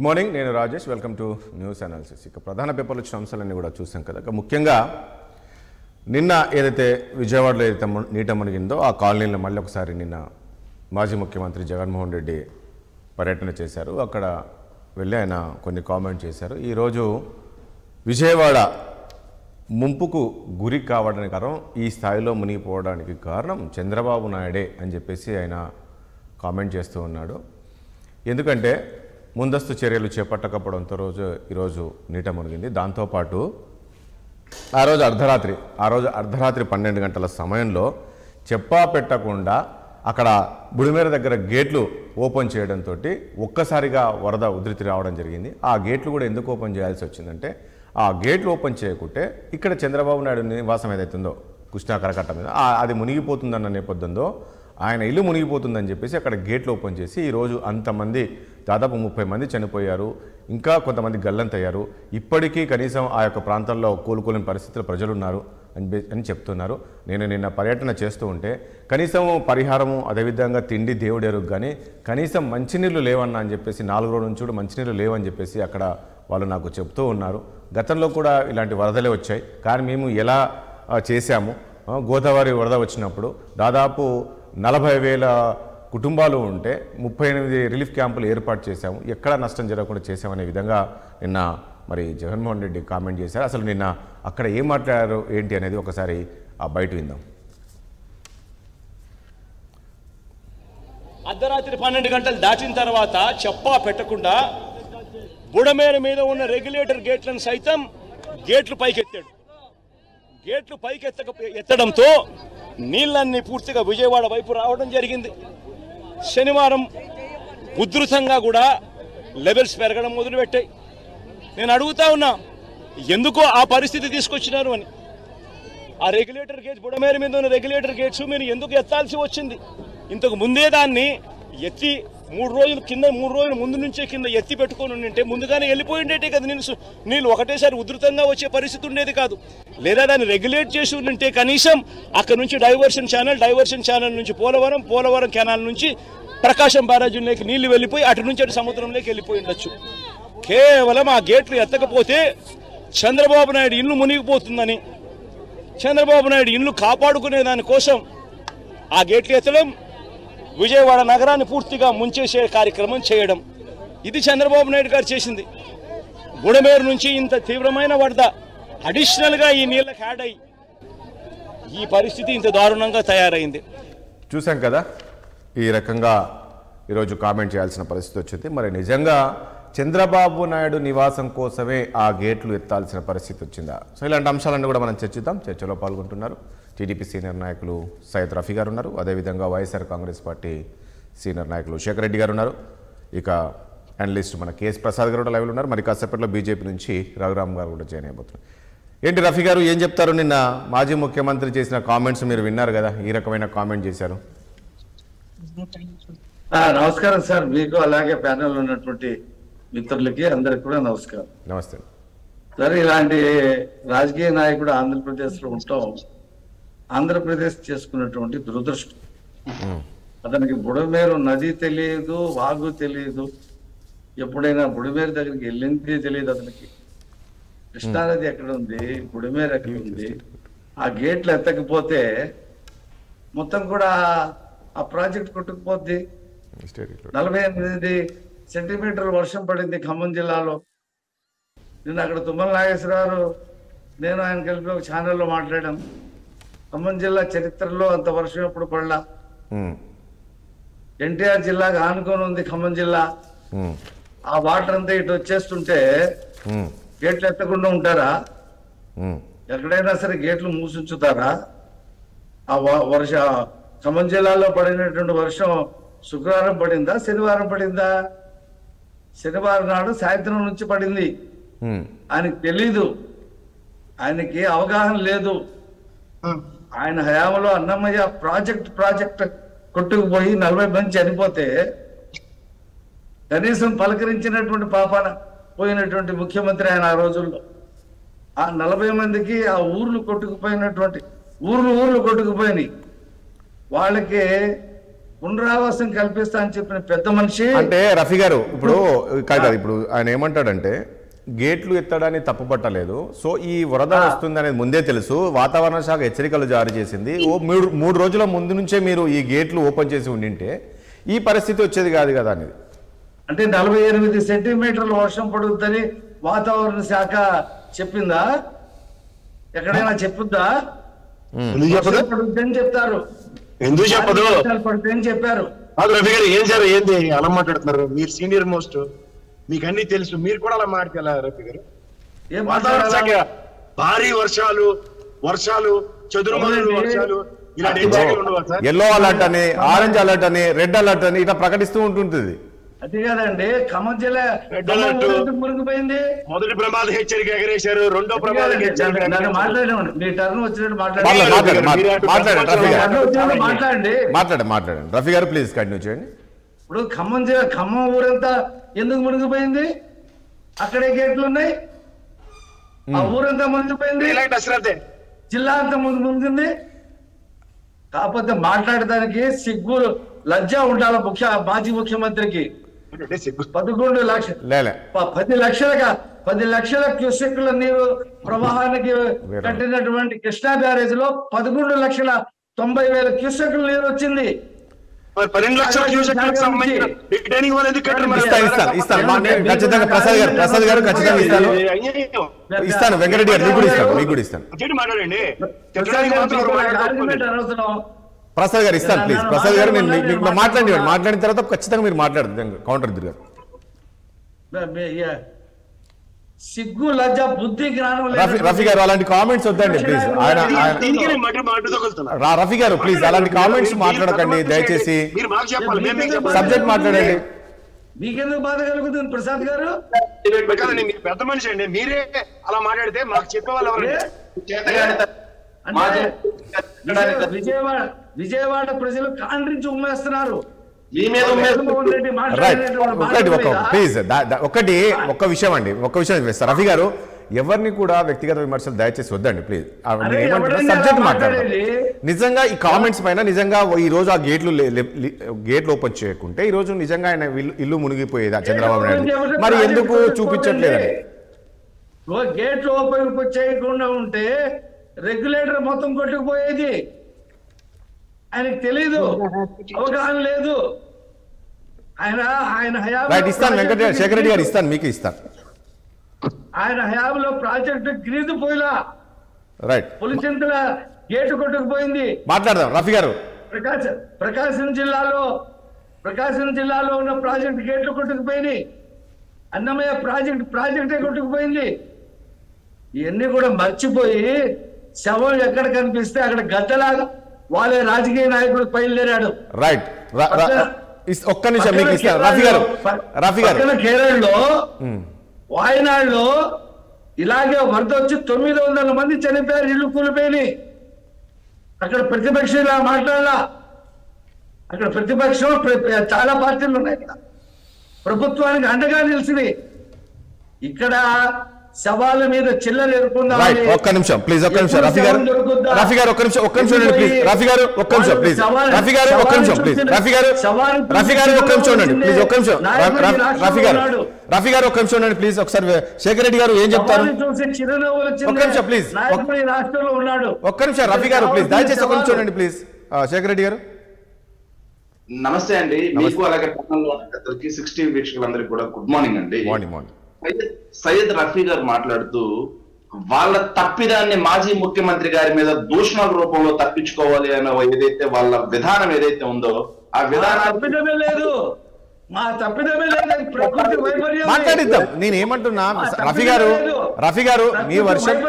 Good morning, నేను Rajesh. Welcome to news analysis. ఇక ప్రధాన పేపర్లు వచ్చిన అంశాలన్నీ కూడా చూసాం కదా. ముఖ్యంగా నిన్న ఏదైతే విజయవాడలో ఏదైతే నీట మునిగిందో ఆ కాలనీలో మళ్ళీ ఒకసారి నిన్న మాజీ ముఖ్యమంత్రి జగన్మోహన్ రెడ్డి పర్యటన చేశారు. అక్కడ వెళ్ళి ఆయన కొన్ని కామెంట్ చేశారు. ఈరోజు విజయవాడ ముంపుకు గురి కావడానికి కారణం, ఈ స్థాయిలో మునిగిపోవడానికి కారణం చంద్రబాబు నాయుడే అని చెప్పేసి ఆయన కామెంట్ చేస్తూ ఉన్నాడు. ఎందుకంటే ముందస్తు చర్యలు చేపట్టకపోవడంతో ఈరోజు నీట మునిగింది. దాంతోపాటు ఆ రోజు అర్ధరాత్రి 12 గంటల సమయంలో చెప్పా పెట్టకుండా అక్కడ బుడిమేర దగ్గర గేట్లు ఓపెన్ చేయడంతో ఒక్కసారిగా వరద ఉధృతి రావడం జరిగింది. ఆ గేట్లు కూడా ఎందుకు ఓపెన్ చేయాల్సి వచ్చిందంటే, ఆ గేట్లు ఓపెన్ చేయకుంటే ఇక్కడ చంద్రబాబు నాయుడు నివాసం ఏదైతుందో కృష్ణా కరకట్ట మీద అది మునిగిపోతుందన్న నేపథ్యంలో ఆయన ఇల్లు మునిగిపోతుందని చెప్పేసి అక్కడ గేట్లు ఓపెన్ చేసి ఈరోజు అంతమంది దాదాపు 30 మంది చనిపోయారు, ఇంకా కొంతమంది గల్లంతయ్యారు. ఇప్పటికీ కనీసం ఆ యొక్క ప్రాంతాల్లో కోలుకోలేని పరిస్థితుల్లో ప్రజలు ఉన్నారు అని చెప్తున్నారు. నేను నిన్న పర్యటన చేస్తూ ఉంటే కనీసం పరిహారము, అదేవిధంగా తిండి దేవుడెరుగు, కానీ కనీసం మంచినీళ్ళు లేవన్నా అని చెప్పేసి 4 రోజుల నుంచి కూడా మంచినీళ్ళు లేవని చెప్పేసి అక్కడ వాళ్ళు నాకు చెప్తూ ఉన్నారు. గతంలో కూడా ఇలాంటి వరదలే వచ్చాయి, కానీ మేము ఎలా చేశాము, గోదావరి వరద వచ్చినప్పుడు దాదాపు 40,000 కుటుంబాలు ఉంటే 38 రిలీఫ్ క్యాంపులు ఏర్పాటు చేశాము, ఎక్కడా నష్టం జరగకుండా చేశామనే విధంగా నిన్న మరి జగన్మోహన్ రెడ్డి కామెంట్ చేశారు. అసలు నిన్న అక్కడ ఏం మాట్లాడారు ఏంటి అనేది ఒకసారి ఆ బయట విందాం. అర్ధరాత్రి 12 గంటలు దాటిన తర్వాత చెప్పా పెట్టకుండా బుడమేర మీద ఉన్న రెగ్యులేటర్ గేట్లను సైతం గేట్లు పైకెత్తాడు. గేట్లు ఎత్తడంతో నీళ్ళన్నీ పూర్తిగా విజయవాడ వైపు రావడం జరిగింది. శనివారం ఉధృతంగా కూడా లెవెల్స్ పెరగడం మొదలుపెట్టాయి. నేను అడుగుతా ఉన్నా, ఎందుకో ఆ పరిస్థితి తీసుకొచ్చినారు అని. ఆ రెగ్యులేటర్ గేట్స్, బుడమేర మీద ఉన్న రెగ్యులేటర్ గేట్స్ మీరు ఎందుకు ఎత్తాల్సి వచ్చింది? ఇంతకు ముందే దాన్ని ఎత్తి 3 రోజుల ముందు నుంచే కింద ఎత్తి పెట్టుకొని ఉంటే ముందుగానే వెళ్ళిపోయి ఉండేటే కదా. నీళ్ళు ఒకటేసారి ఉధృతంగా వచ్చే పరిస్థితి ఉండేది కాదు. లేదా దాన్ని రెగ్యులేట్ చేసి ఉంటే కనీసం అక్కడ నుంచి డైవర్షన్ ఛానల్ నుంచి పోలవరం కెనాల్ నుంచి ప్రకాశం బ్యారేజీలోకి నీళ్లు వెళ్ళిపోయి అటు నుంచి అటు సముద్రంలోకి వెళ్ళిపోయి ఉండొచ్చు. కేవలం ఆ గేట్లు ఎత్తకపోతే చంద్రబాబు నాయుడు ఇల్లు మునిగిపోతుందని, చంద్రబాబు నాయుడు ఇల్లు కాపాడుకునే దానికోసం ఆ గేట్లు ఎత్తడం, విజయవాడ నగరాన్ని పూర్తిగా ముంచేసే కార్యక్రమం చేయడం, ఇది చంద్రబాబు నాయుడు గారు చేసింది. బుడమేరు నుంచి ఇంత తీవ్రమైన వరద అడిషనల్గా ఈ నీళ్ళకి యాడ్ అయ్యి ఈ పరిస్థితి ఇంత దారుణంగా తయారైంది. చూసాం కదా, ఈ రకంగా ఈరోజు కామెంట్ చేయాల్సిన పరిస్థితి వచ్చింది. మరి నిజంగా చంద్రబాబు నాయుడు నివాసం కోసమే ఆ గేట్లు ఎత్తాల్సిన పరిస్థితి వచ్చిందా? సో ఇలాంటి అంశాలన్నీ కూడా మనం చర్చిద్దాం. చర్చలో పాల్గొంటున్నారు టీడీపీ సీనియర్ నాయకులు సయ్యద్ రఫీ గారు ఉన్నారు, అదేవిధంగా వైఎస్ఆర్ కాంగ్రెస్ పార్టీ సీనియర్ నాయకులు శేఖర్ రెడ్డి గారు ఉన్నారు, ఇక అనలిస్ట్ మన కేఎస్ ప్రసాద్ గారు కూడా లైవ్లో ఉన్నారు. మరి కాసేపట్లో బీజేపీ నుంచి రఘురామ్ గారు కూడా జాయిన్ అయిపోతున్నారు. ఏంటి రఫీ గారు, ఏం చెప్తారు? నిన్న మాజీ ముఖ్యమంత్రి చేసిన కామెంట్స్ మీరు విన్నారు కదా, ఈ రకమైన కామెంట్ చేశారు. నమస్కారం సార్, మీకు అలాగే ప్యానెల్ ఉన్నటువంటి మిత్రులకి అందరికి కూడా నమస్కారం. నమస్తే సార్. ఇలాంటి రాజకీయ నాయకుడు ఆంధ్రప్రదేశ్ లో ఉంటాం, ఆంధ్రప్రదేశ్ చేసుకున్నటువంటి దురదృష్టం. అతనికి బుడమేరు నది తెలియదు, వాగు తెలియదు, ఎప్పుడైనా బుడమేరు దగ్గరికి వెళ్ళింది తెలియదు అతనికి. కృష్ణానది ఎక్కడ ఉంది, బుడమేరు ఎక్కడ ఉంది, ఆ గేట్లు ఎత్తకపోతే మొత్తం కూడా ఆ ప్రాజెక్ట్ కొట్టుకుపోద్ది. 48 సెంటీమీటర్లు వర్షం పడింది ఖమ్మం జిల్లాలో. నిన్న అక్కడ తుమ్మల నాగేశ్వరరావు నేను ఆయన కలిపి ఒక ఛానల్లో మాట్లాడాం. ఖమ్మం జిల్లా చరిత్రలో అంత వర్షం ఎప్పుడు పడలా. ఎన్టీఆర్ జిల్లాగా ఆనుకొని ఉంది ఖమ్మం జిల్లా. ఆ వాటర్ అంతా ఇటు వచ్చేస్తుంటే గేట్లు ఎత్తకుండా ఉంటారా? ఎక్కడైనా సరే గేట్లు మూసించుతారా? ఆ ఖమ్మం జిల్లాలో పడినటువంటి వర్షం శుక్రవారం పడిందా, శనివారం పడిందా? శనివారం నాడు సాయంత్రం నుంచి పడింది. ఆయనకి తెలీదు, ఆయనకి అవగాహన లేదు. ఆయన హయాంలో అన్నమయ్య ప్రాజెక్ట్ కొట్టుకుపోయి 40 మంది చనిపోతే కనీసం పలకరించినటువంటి పాపాన పోయినటువంటి ముఖ్యమంత్రి ఆయన ఆ రోజుల్లో. ఆ 40 మందికి ఆ ఊర్లు కొట్టుకుపోయినటువంటి ఊర్లు కొట్టుకుపోయినాయి. వాళ్ళకి పునరావాసం కల్పిస్తా అని చెప్పిన పెద్ద మనిషి. అంటే రఫీ గారు ఇప్పుడు కాదు, ఇప్పుడు ఆయన ఏమంటాడంటే గేట్లు ఎత్తడాన్ని తప్పుపట్టలేదు, సో ఈ వరద వస్తుంది అనేది ముందే తెలుసు, వాతావరణ శాఖ హెచ్చరికలు జారీ చేసింది, మూడు రోజుల ముందు నుంచే మీరు ఈ గేట్లు ఓపెన్ చేసి ఉండింటే ఈ పరిస్థితి వచ్చేది కాదు కదా అనేది. అంటే 48 సెంటీమీటర్ల వర్షం పడుతుందని వాతావరణ శాఖ చెప్పిందా? ఎక్కడైనా చెప్పుద్దా? పడుతుందని చెప్తారు, ఎందుకు చెప్పదు? పడుతుందని చెప్పారు. రఫీ గారు ఏం సార్, ఏంది అలా మాట్లాడుతున్నారు? మీరు సీనియర్ మోస్ట్, మీకు అన్ని తెలుసు, మీరు కూడా అలా మాట్లాడాలి రఫీ గారు. వాతావరణ శాఖ భారీ వర్షాలు చదురుమదురు వర్షాలు ఇలాంటి ఉండవా సార్? ఎల్లో అలర్ట్ అని, ఆరెంజ్ అలర్ట్ అని, రెడ్ అలర్ట్ అని ఇట్లా ప్రకటిస్తూ ఉంటుంది. అది కాదండి, ఖమ్మం జిల్లా మురిగిపోయింది. మొదటి ప్రమాద హెచ్చరిక ఎగరేశారు, రెండో ప్రమాద హెచ్చరిక. మాట్లాడండి, మీ టర్న్ వచ్చినట్టు మాట్లాడండి రఫీ గారు, ప్లీజ్ కంటిన్యూ చేయండి. ఇప్పుడు ఖమ్మం ఊరంతా ఎందుకు మునిగిపోయింది? అక్కడే గేట్లు ఉన్నాయి, ఆ ఊరంతా మునిగిపోయింది, జిల్లా అంతా మునిగింది. కాకపోతే మాట్లాడడానికి సిగ్గు లజ్జ ఉండాలి మాజీ ముఖ్యమంత్రికి. 10 లక్షల క్యూసెక్ల నీరు ప్రవాహానికి కట్టినటువంటి కృష్ణా బ్యారేజ్ లో 11,90,000 క్యూసెక్ల నీరు వచ్చింది. 12 లక్షల క్యూసెక్లకు సంబంధించిన రిటైనింగ్ అనేది ఖచ్చితంగా ప్రసాద్ గారు ఖచ్చితంగా ఇస్తాను. వెంకరెడ్డి గారు మీకు కూడా ఇస్తాను. మాట్లాడండి. ప్రసాద్ గారు ఇస్తాను ప్లీజ్. ప్రసాద్ గారు నేను మాట్లాడిన తర్వాత ఖచ్చితంగా మీరు మాట్లాడదు కౌంటర్ ఇద్దరు గారు. సిగ్గు లజ్జ బుద్ధి జ్ఞానం. రఫీ గారు అలాంటి కామెంట్స్ వద్దండి ప్లీజ్. రఫీ గారు ప్లీజ్ అలాంటి కామెంట్స్ మాట్లాడకండి దయచేసి, సబ్జెక్ట్ మాట్లాడండి. మీకెందుకు బాధ కలుగుతుంది ప్రసాద్ గారు? పెద్ద మనిషి అండి, మీరే అలా మాట్లాడితే మాకు చెప్పేవాళ్ళు విజయవాడ ప్రజలు కాండ్రించి ఉమ్మేస్తున్నారు. ఒక్క విషయం రఫీ గారు, ఎవరిని కూడా వ్యక్తిగత విమర్శలు దయచేసి వద్దండి ప్లీజ్. సబ్జెక్ట్ మాట్లాడండి. నిజంగా ఈ కామెంట్స్ పైన నిజంగా ఈ రోజు ఆ గేట్లు ఓపెన్ చేయకుంటే ఈ రోజు నిజంగా ఆయన ఇల్లు మునిగిపోయేదా చంద్రబాబు నాయుడు? మరి ఎందుకు చూపించట్లేదండి? గేట్లు ఓపెన్ చేయకుండా ఉంటే రెగ్యులేటర్ మొత్తం కొట్టుకుపోయేది. ఆయనకు తెలీదు, అవగాహన లేదు. ఆయన ఇస్తాను వెంకటరెడ్డి శేఖర్ రెడ్డి గారు ఇస్తాను, మీకు ఇస్తాను. ఆయన హయాంలో ప్రాజెక్టు గ్రీజు పోయిలా, రైట్, పులిచింతల గేటు కొట్టుకుపోయింది. మాట్లాడదాం రఫీ గారు. ప్రకాశం జిల్లాలో ఉన్న ప్రాజెక్టు గేట్లు కొట్టుకుపోయింది. అన్నమయ్య ప్రాజెక్టే కొట్టుకుపోయింది. ఇవన్నీ కూడా మర్చిపోయి శవం ఎక్కడ కనిపిస్తే అక్కడ గద్దలాగా వాళ్ళే రాజకీయ నాయకుడు బయలుదేరాడు. రైట్, ఒక్క నిమిషం మీకు ఇస్తాను రఫీ గారు. కేరళలో వాయనాడులో ఇలాగే వరద వచ్చి 900 మంది చనిపోయారు, ఇల్లు కూలిపోయి. అక్కడ ప్రతిపక్షం ఇలా మాట్లాడాల. అక్కడ ప్రతిపక్షం చాలా పార్టీలు ఉన్నాయి, ప్రభుత్వానికి అండగా నిలిచింది. ఇక్కడ సవాళ్ళ మీద చిల్లర ఎదుర్కొందాం. ఒక్క నిమిషం ప్లీజ్, ఒక్క నిమిషం రఫీ గారు ఒక్క నిమిషం ప్లీజ్. రఫీ గారు ఒక్క నిమిషం ప్లీజ్. రఫీ గారు ఒక్క నిమిషం ప్లీజ్. రఫీ గారు ఒక్క నిమిషం ఉండండి ప్లీజ్. ఒక్క నిమిషం రఫీ గారు ఒక్క నిమిషం ఉండండి ప్లీజ్. ఒకసారి శేఖర్ రెడ్డి గారు ఏం చెప్తారు? ఒక్క నిమిషం ప్లీజ్, రాష్ట్రంలో ఉన్నాడు. ఒక్క నిమిషం రఫీ గారు ప్లీజ్, దయచేసి ఒక్క నిమిషం ఉండండి ప్లీజ్. శేఖర్ రెడ్డి గారు నమస్తే అండి. మీకు అలాగే పట్టణంలో 60 వీక్షకులందరికీ కూడా గుడ్ మార్నింగ్ అండి. మార్నింగ్. సయ్యద్ రఫీ గారు మాట్లాడుతూ వాళ్ళ తప్పిదాన్ని మాజీ ముఖ్యమంత్రి గారి మీద దూషణల రూపంలో తప్పించుకోవాలి అనే ఏదైతే వాళ్ళ విధానం ఏదైతే ఉందో ఆ విధానం లేదు, మా తప్పిదమే లేదు, ప్రకృతి వైపర్యం. మాట్లాడిద్దాం. నేను ఏమంటున్నా రఫీ గారు మీ వర్షన్,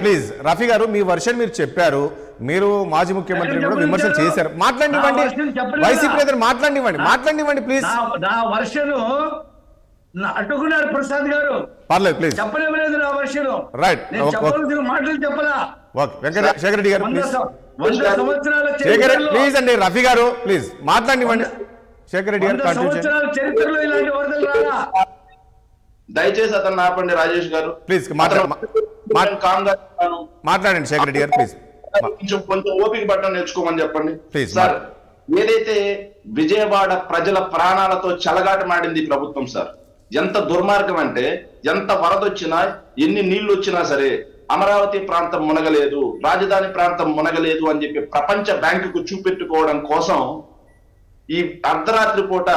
ప్లీజ్ రఫీ గారు మీ వర్షన్ మీరు చెప్పారు. మీరు మాజీ ముఖ్యమంత్రి కూడా విమర్శలు చేశారు. మాట్లాడివ్వండి, వైసీపీ నేతలు మాట్లాడివ్వండి ప్లీజ్. నా వర్షను అడ్డుకున్నారు ప్రసాద్ గారు. పర్లేదు ప్లీజ్, చెప్పలేదు నా వర్షన్. రైట్, మాటలు చెప్పలా. శేఖర్ రెడ్డి గారు 100 సంవత్సరాల ప్లీజ్ అండి. రఫీ గారు ప్లీజ్ మాట్లాడివ్వండి. శేఖర్ రెడ్డి గారు చరిత్రలో ఇలాంటి వరదలు రాలా. దయచేసి అతను ఆపండి. రాజేష్ గారు ప్లీజ్ మాట్లాడండి. శేఖర్ రెడ్డి గారు ప్లీజ్ కొంచెం ఓపిక పట్టడం నేర్చుకోమని చెప్పండి ప్లీజ్. సార్, ఏదైతే విజయవాడ ప్రజల ప్రాణాలతో చెలగాటమాడింది ఈ ప్రభుత్వం సార్. ఎంత దుర్మార్గం అంటే, ఎంత వరదొచ్చినా ఎన్ని నీళ్లు వచ్చినా సరే అమరావతి ప్రాంతం మునగలేదు, రాజధాని ప్రాంతం మునగలేదు అని చెప్పి ప్రపంచ బ్యాంకుకు చూపెట్టుకోవడం కోసం ఈ అర్ధరాత్రి పూట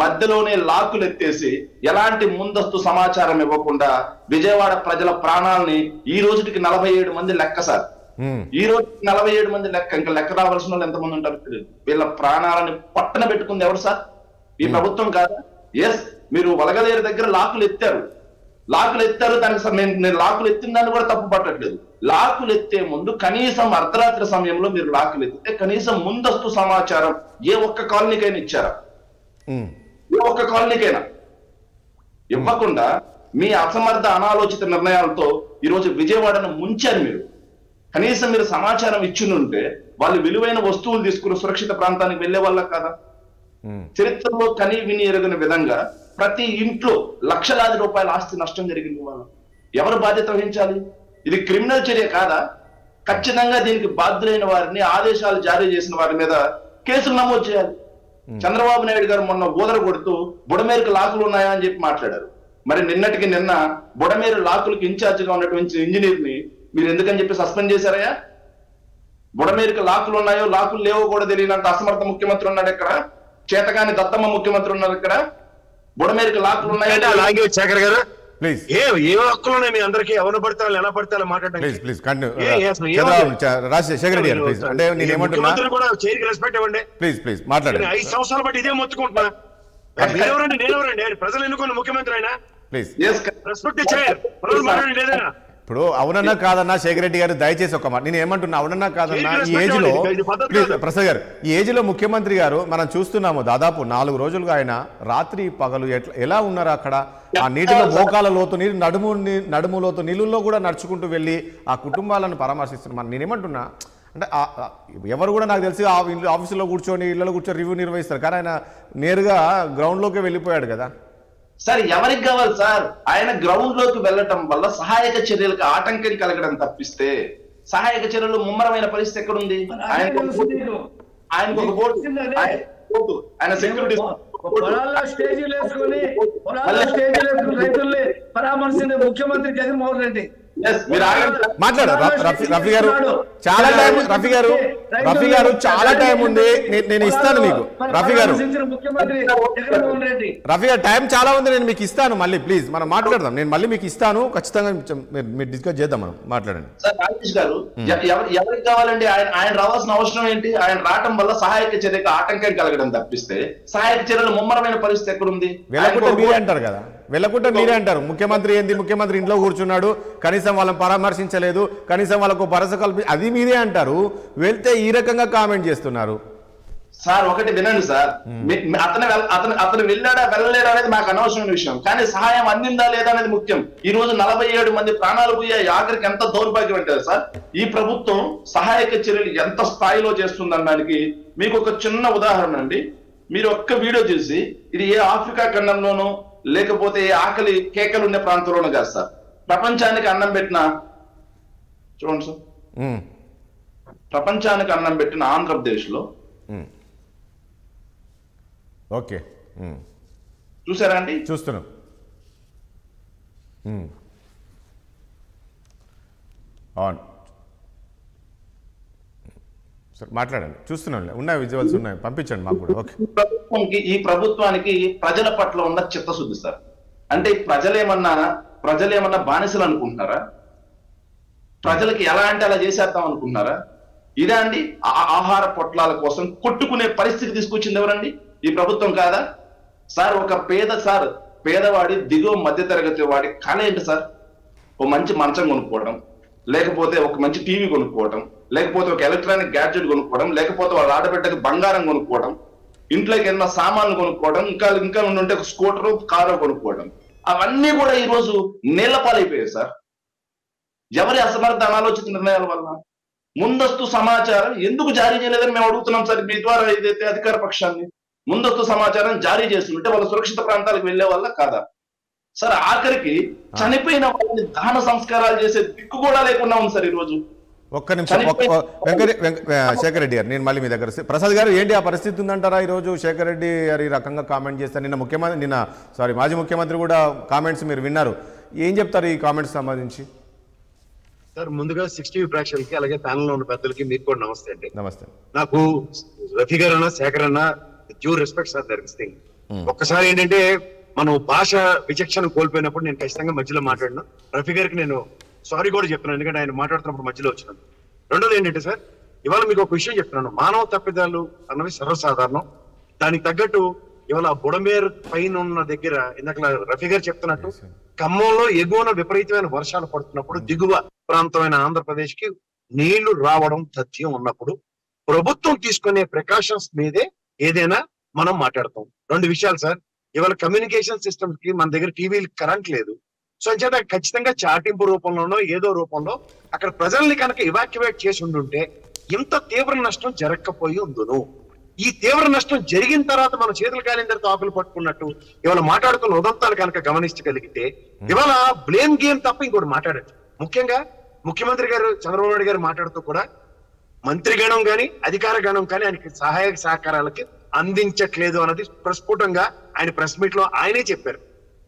మధ్యలోనే లాకులు ఎత్తేసి ఎలాంటి ముందస్తు సమాచారం ఇవ్వకుండా విజయవాడ ప్రజల ప్రాణాలని ఈ రోజుకి 47 మంది లెక్క సార్. ఈ రోజు 47 మంది లెక్క. ఇంకా లెక్క రావాల్సిన వాళ్ళు ఎంతమంది ఉంటారు తెలియదు. వీళ్ళ ప్రాణాలను పట్టణ పెట్టుకుంది ఎవరు సార్? ఈ ప్రభుత్వం కాదా? ఎస్, మీరు వలగలేరు దగ్గర లాకులు ఎత్తారు. దానికి సార్ నేను లాకులు ఎత్తిన దాన్ని కూడా తప్పు పట్టట్లేదు. లాకులు ఎత్తే ముందు కనీసం అర్ధరాత్రి సమయంలో మీరు లాకులు ఎత్తితే కనీసం ముందస్తు సమాచారం ఏ ఒక్క కాలనీకైనా ఇచ్చారా? ఏ ఒక్క కాలనీకైనా ఇవ్వకుండా మీ అసమర్థ అనాలోచిత నిర్ణయాలతో ఈరోజు విజయవాడను ముంచారు మీరు. కనీసం మీరు సమాచారం ఇచ్చినుంటే వాళ్ళు విలువైన వస్తువులు తీసుకుని సురక్షిత ప్రాంతానికి వెళ్లే వాళ్ళ కదా. చరిత్రలో కని విని ఎరుగిన విధంగా ప్రతి ఇంట్లో లక్షలాది రూపాయల ఆస్తి నష్టం జరిగింది. వాళ్ళు ఎవరు బాధ్యత వహించాలి? ఇది క్రిమినల్ చర్య కాదా? ఖచ్చితంగా దీనికి బాధ్యులైన వారిని, ఆదేశాలు జారీ చేసిన వారి మీద కేసులు నమోదు చేయాలి. చంద్రబాబు నాయుడు గారు మొన్న ఊదర కొడుతూ బుడమేరుకు లాకులు ఉన్నాయా అని చెప్పి మాట్లాడారు. మరి నిన్న బుడమేరు లాకులకు ఇన్ఛార్జ్ గా ఉన్నటువంటి ఇంజనీర్ ని మీరు ఎందుకని చెప్పి సస్పెండ్ చేశారయ్యా? బుడమేరుకు లాకులు ఉన్నాయో లాకులు లేవో కూడా తెలియనంత అసమర్థ ముఖ్యమంత్రి ఉన్నాడు ఇక్కడ. చేతగాని దత్తమ్మ ముఖ్యమంత్రి ఉన్నారు ఇక్కడ. బుడమేరుకు లాకులు ఉన్నాయో లాంగ్వేజ్ శేఖర్ గారు ప్లీజ్. ఏ హక్కులు ఉన్నాయి మీ అందరికీ? ఎవరు పడతారు ఎలా పడతారు మాట్లాడండి ప్లీజ్ ప్లీజ్ రాజశేఖర రెడ్డి గారు ప్లీజ్. అంటే నేను ఏమంటున్నా, రెస్పెక్ట్ ఇవ్వండి ప్లీజ్ మాట్లాడండి. 5 సంవత్సరాలు బట్టి ఇదే మొత్తుకుంటున్నా. మీరెవరండి? నేనెవరండి? ప్రజలు ఎన్నుకున్న ముఖ్యమంత్రి అయినా రెస్పెక్ట్ ఇచ్చారు మాట్లాడండి ఏదైనా. ఇప్పుడు అవునన్నా కాదన్నా శేఖర్ రెడ్డి గారు దయచేసి ఒక మాట, నేను ఏమంటున్నా, అవునన్నా కాదన్నా ఈ ఏజ్ లో ప్లీజ్ ప్రసాద్ గారు, ఈ ఏజ్ లో ముఖ్యమంత్రి గారు మనం చూస్తున్నాము దాదాపు 4 రోజులుగా ఆయన రాత్రి పగలు ఎలా ఉన్నారు అక్కడ. ఆ నీటిలో మోకాల లోతు నీరు, నడుము లోతు నీళ్ళల్లో కూడా నడుచుకుంటూ వెళ్ళి ఆ కుటుంబాలను పరామర్శిస్తున్నారు. నేనేమంటున్నా అంటే ఎవరు కూడా నాకు తెలిసి ఆఫీసులో కూర్చొని ఇళ్లలో కూర్చొని రివ్యూ నిర్వహిస్తారు, కానీ ఆయన నేరుగా గ్రౌండ్లోకి వెళ్ళిపోయాడు కదా. సార్ ఎవరికి కావాలి సార్? ఆయన గ్రౌండ్ లోకి వెళ్ళటం వల్ల సహాయక చర్యలకు ఆటంకం కలగడం తప్పిస్తే సహాయక చర్యలు ముమ్మరమైన పరిస్థితి ఎక్కడుంది? ఆయనకు ఒక బోర్డు, ఆయన సెక్యూరిటీ పరామర్శించే ముఖ్యమంత్రి జగన్మోహన్ రెడ్డి. మాట్లాడు రఫీ గారు, చాలా టైం రఫీ గారు చాలా టైం ఉంది, నేను ఇస్తాను మీకు. రఫీ గారు టైం చాలా ఉంది, నేను మీకు ఇస్తాను మళ్ళీ. ప్లీజ్ మనం మాట్లాడదాం, నేను మళ్ళీ మీకు ఇస్తాను ఖచ్చితంగా. మీరు డిస్కస్ చేద్దాం, మనం మాట్లాడండి. సార్ రాజేష్ గారు, ఎవరికి కావాలండి? ఆయన రావాల్సిన అవసరం ఏంటి? ఆయన రావటం వల్ల సహాయక చర్యకు ఆటంకం కలగడం తప్పిస్తే సహాయక చర్యలు ముమ్మరమైన పరిస్థితి ఎక్కడుంది? వెళ్ళకుంటే మీరే అంటారు కదా, వెళ్ళకుంటే మీరే అంటారు ముఖ్యమంత్రి ఏంది, ముఖ్యమంత్రి ఇంట్లో కూర్చున్నాడు, కనీసం వాళ్ళని పరామర్శించలేదు, కనీసం వాళ్ళకు భరోసా కల్పి, అది మీరే అంటారు. వెళ్తే ఈ రకంగా కామెంట్ చేస్తున్నారు. సార్ ఒకటి వినండి సార్, అతను వెళ్ళాడా వెళ్ళలేడా అనేది మాకు అనవసరమైన విషయం, కానీ సహాయం అందిందా లేదా అనేది ముఖ్యం. ఈ రోజు 47 మంది ప్రాణాలు పోయాయి. ఆఖరికి ఎంత దౌర్భాగ్యం అంటే సార్, ఈ ప్రభుత్వం సహాయక చర్యలు ఎంత స్థాయిలో చేస్తుందనడానికి మీకు ఒక చిన్న ఉదాహరణ అండి. మీరు ఒక్క వీడియో చూసి, ఇది ఏ ఆఫ్రికా ఖండంలోనూ లేకపోతే ఏ ఆకలి కేకలు ఉండే ప్రాంతంలోనూ కాదు సార్, ప్రపంచానికి అన్నం పెట్టిన, చూడండి సార్, ప్రపంచానికి అన్నం పెట్టిన ఆంధ్రప్రదేశ్ లో ఓకే చూసారా అండి? చూస్తున్నాం. అవును సార్, మాట్లాడండి, చూస్తున్నాం, ఉన్నాయి విజువల్స్ ఉన్నాయి, పంపించండి మాకు కూడా. ఓకే. ఈ ప్రభుత్వానికి ప్రజల పట్ల ఉన్న చిత్తశుద్ధి సార్. అంటే ప్రజలేమన్నా బానిసలు అనుకుంటున్నారా? ప్రజలకి ఎలా అంటే అలా చేసేద్దాం అనుకుంటున్నారా? ఇదే అండి ఆహార పొట్లాల కోసం కొట్టుకునే పరిస్థితి తీసుకొచ్చింది ఎవరండి? ఈ ప్రభుత్వం కాదా సార్? ఒక పేదవాడి దిగువ మధ్య తరగతి వాడి కళ ఏంటి సార్? ఓ మంచి మంచం కొనుక్కోవడం, లేకపోతే ఒక మంచి టీవీ కొనుక్కోవడం, లేకపోతే ఒక ఎలక్ట్రానిక్ గ్యాడ్జెట్ కొనుక్కోవడం, లేకపోతే వాళ్ళ ఆడబిడ్డకి బంగారం కొనుక్కోవడం, ఇంట్లోకి ఎన్న సామాన్లు కొనుక్కోవడం, ఇంకా ఉంటే ఒక స్కూటరు కారు కొనుక్కోవడం, అవన్నీ కూడా ఈ రోజు నీళ్ల పాలైపోయాయి సార్. ఎవరి అసమర్థ అనాలోచిత నిర్ణయాల వల్ల. ముందస్తు సమాచారం ఎందుకు జారీ చేయలేదని మేము అడుగుతున్నాం సార్. మీ ద్వారా ఏదైతే అధికార పక్షాన్ని ముందస్తు సమాచారం జారీ చేస్తుంటే వాళ్ళ సురక్షిత ప్రాంతాలకు వెళ్లే వాళ్ళ కాదా సార్? ఆఖరికి చనిపోయిన వాళ్ళని దహన సంస్కారాలు చేసే దిక్కు కూడా లేకుండా ఉంది సార్. ఈ రోజు ఒక్క నిమిషం శేఖర్ రెడ్డి గారు, నేను మళ్ళీ మీ దగ్గర ప్రసాద్ గారు, ఏంటి ఆ పరిస్థితి ఉందంటారా ఈరోజు? శేఖర్ రెడ్డి గారు ఈ రకంగా కామెంట్ చేస్తారు. మాజీ ముఖ్యమంత్రి కూడా కామెంట్స్ మీరు విన్నారు, ఏం చెప్తారు ఈ కామెంట్స్ సంబంధించి? సార్ ముందుగా 60 ప్రేక్షకులకి అలాగే ప్యానల్ లో ఉన్న పెద్దలకి మీకు కూడా నమస్తే అండి. నమస్తే. నాకు రఫీ గారు అన్న శేఖర్ అన్న due respect sir other thing. ఒక్కసారి ఏంటంటే మనం భాష విచక్షణ కోల్పోయినప్పుడు నేను ఖచ్చితంగా మధ్యలో మాట్లాడినా. రఫీ గారికి నేను సారీ కూడా చెప్తున్నాను, ఎందుకంటే ఆయన మాట్లాడుతున్నప్పుడు మధ్యలో వచ్చినాను. రెండోది ఏంటంటే సార్, ఇవాళ మీకు ఒక విషయం చెప్తున్నాను. మానవ తప్పిదాలు అన్నవి సర్వసాధారణం. దానికి తగ్గట్టు ఇవాళ బుడమేరు పైన ఉన్న దగ్గర ఇందాక రఫీ గారు చెప్తున్నట్టు ఖమ్మంలో ఎగువన విపరీతమైన వర్షాలు పడుతున్నప్పుడు దిగువ ప్రాంతమైన ఆంధ్రప్రదేశ్ కి నీళ్లు రావడం తథ్యం ఉన్నప్పుడు ప్రభుత్వం తీసుకునే ప్రికాషన్స్ మీదే ఏదైనా మనం మాట్లాడతాం. రెండు విషయాలు సార్, ఇవాళ కమ్యూనికేషన్ సిస్టమ్స్ కి మన దగ్గర టీవీలు కరెంట్ లేదు. సో అంచేత ఖచ్చితంగా చాటింపు రూపంలోనో ఏదో రూపంలో అక్కడ ప్రజల్ని కనుక ఇవాక్యువేట్ చేసి ఉండుంటే ఇంత తీవ్ర నష్టం జరగకపోయి ఉండును. ఈ తీవ్ర నష్టం జరిగిన తర్వాత మన చేతుల కాలిందరితో ఆకులు పట్టుకున్నట్టు ఇవాళ మాట్లాడుతున్న ఉదంతాలు కనుక గమనించగలిగితే ఇవాళ బ్లేమ్ గేమ్ తప్ప ఇంకోటి మాట్లాడచ్చు. ముఖ్యంగా ముఖ్యమంత్రి గారు చంద్రబాబు నాయుడు గారు మాట్లాడుతూ కూడా మంత్రిగణం కానీ అధికార గణం కానీ ఆయనకి సహాయక సహకారాలకి అందించట్లేదు అన్నది ప్రస్ఫుటంగా ఆయన ప్రెస్ మీట్ లో ఆయనే చెప్పారు.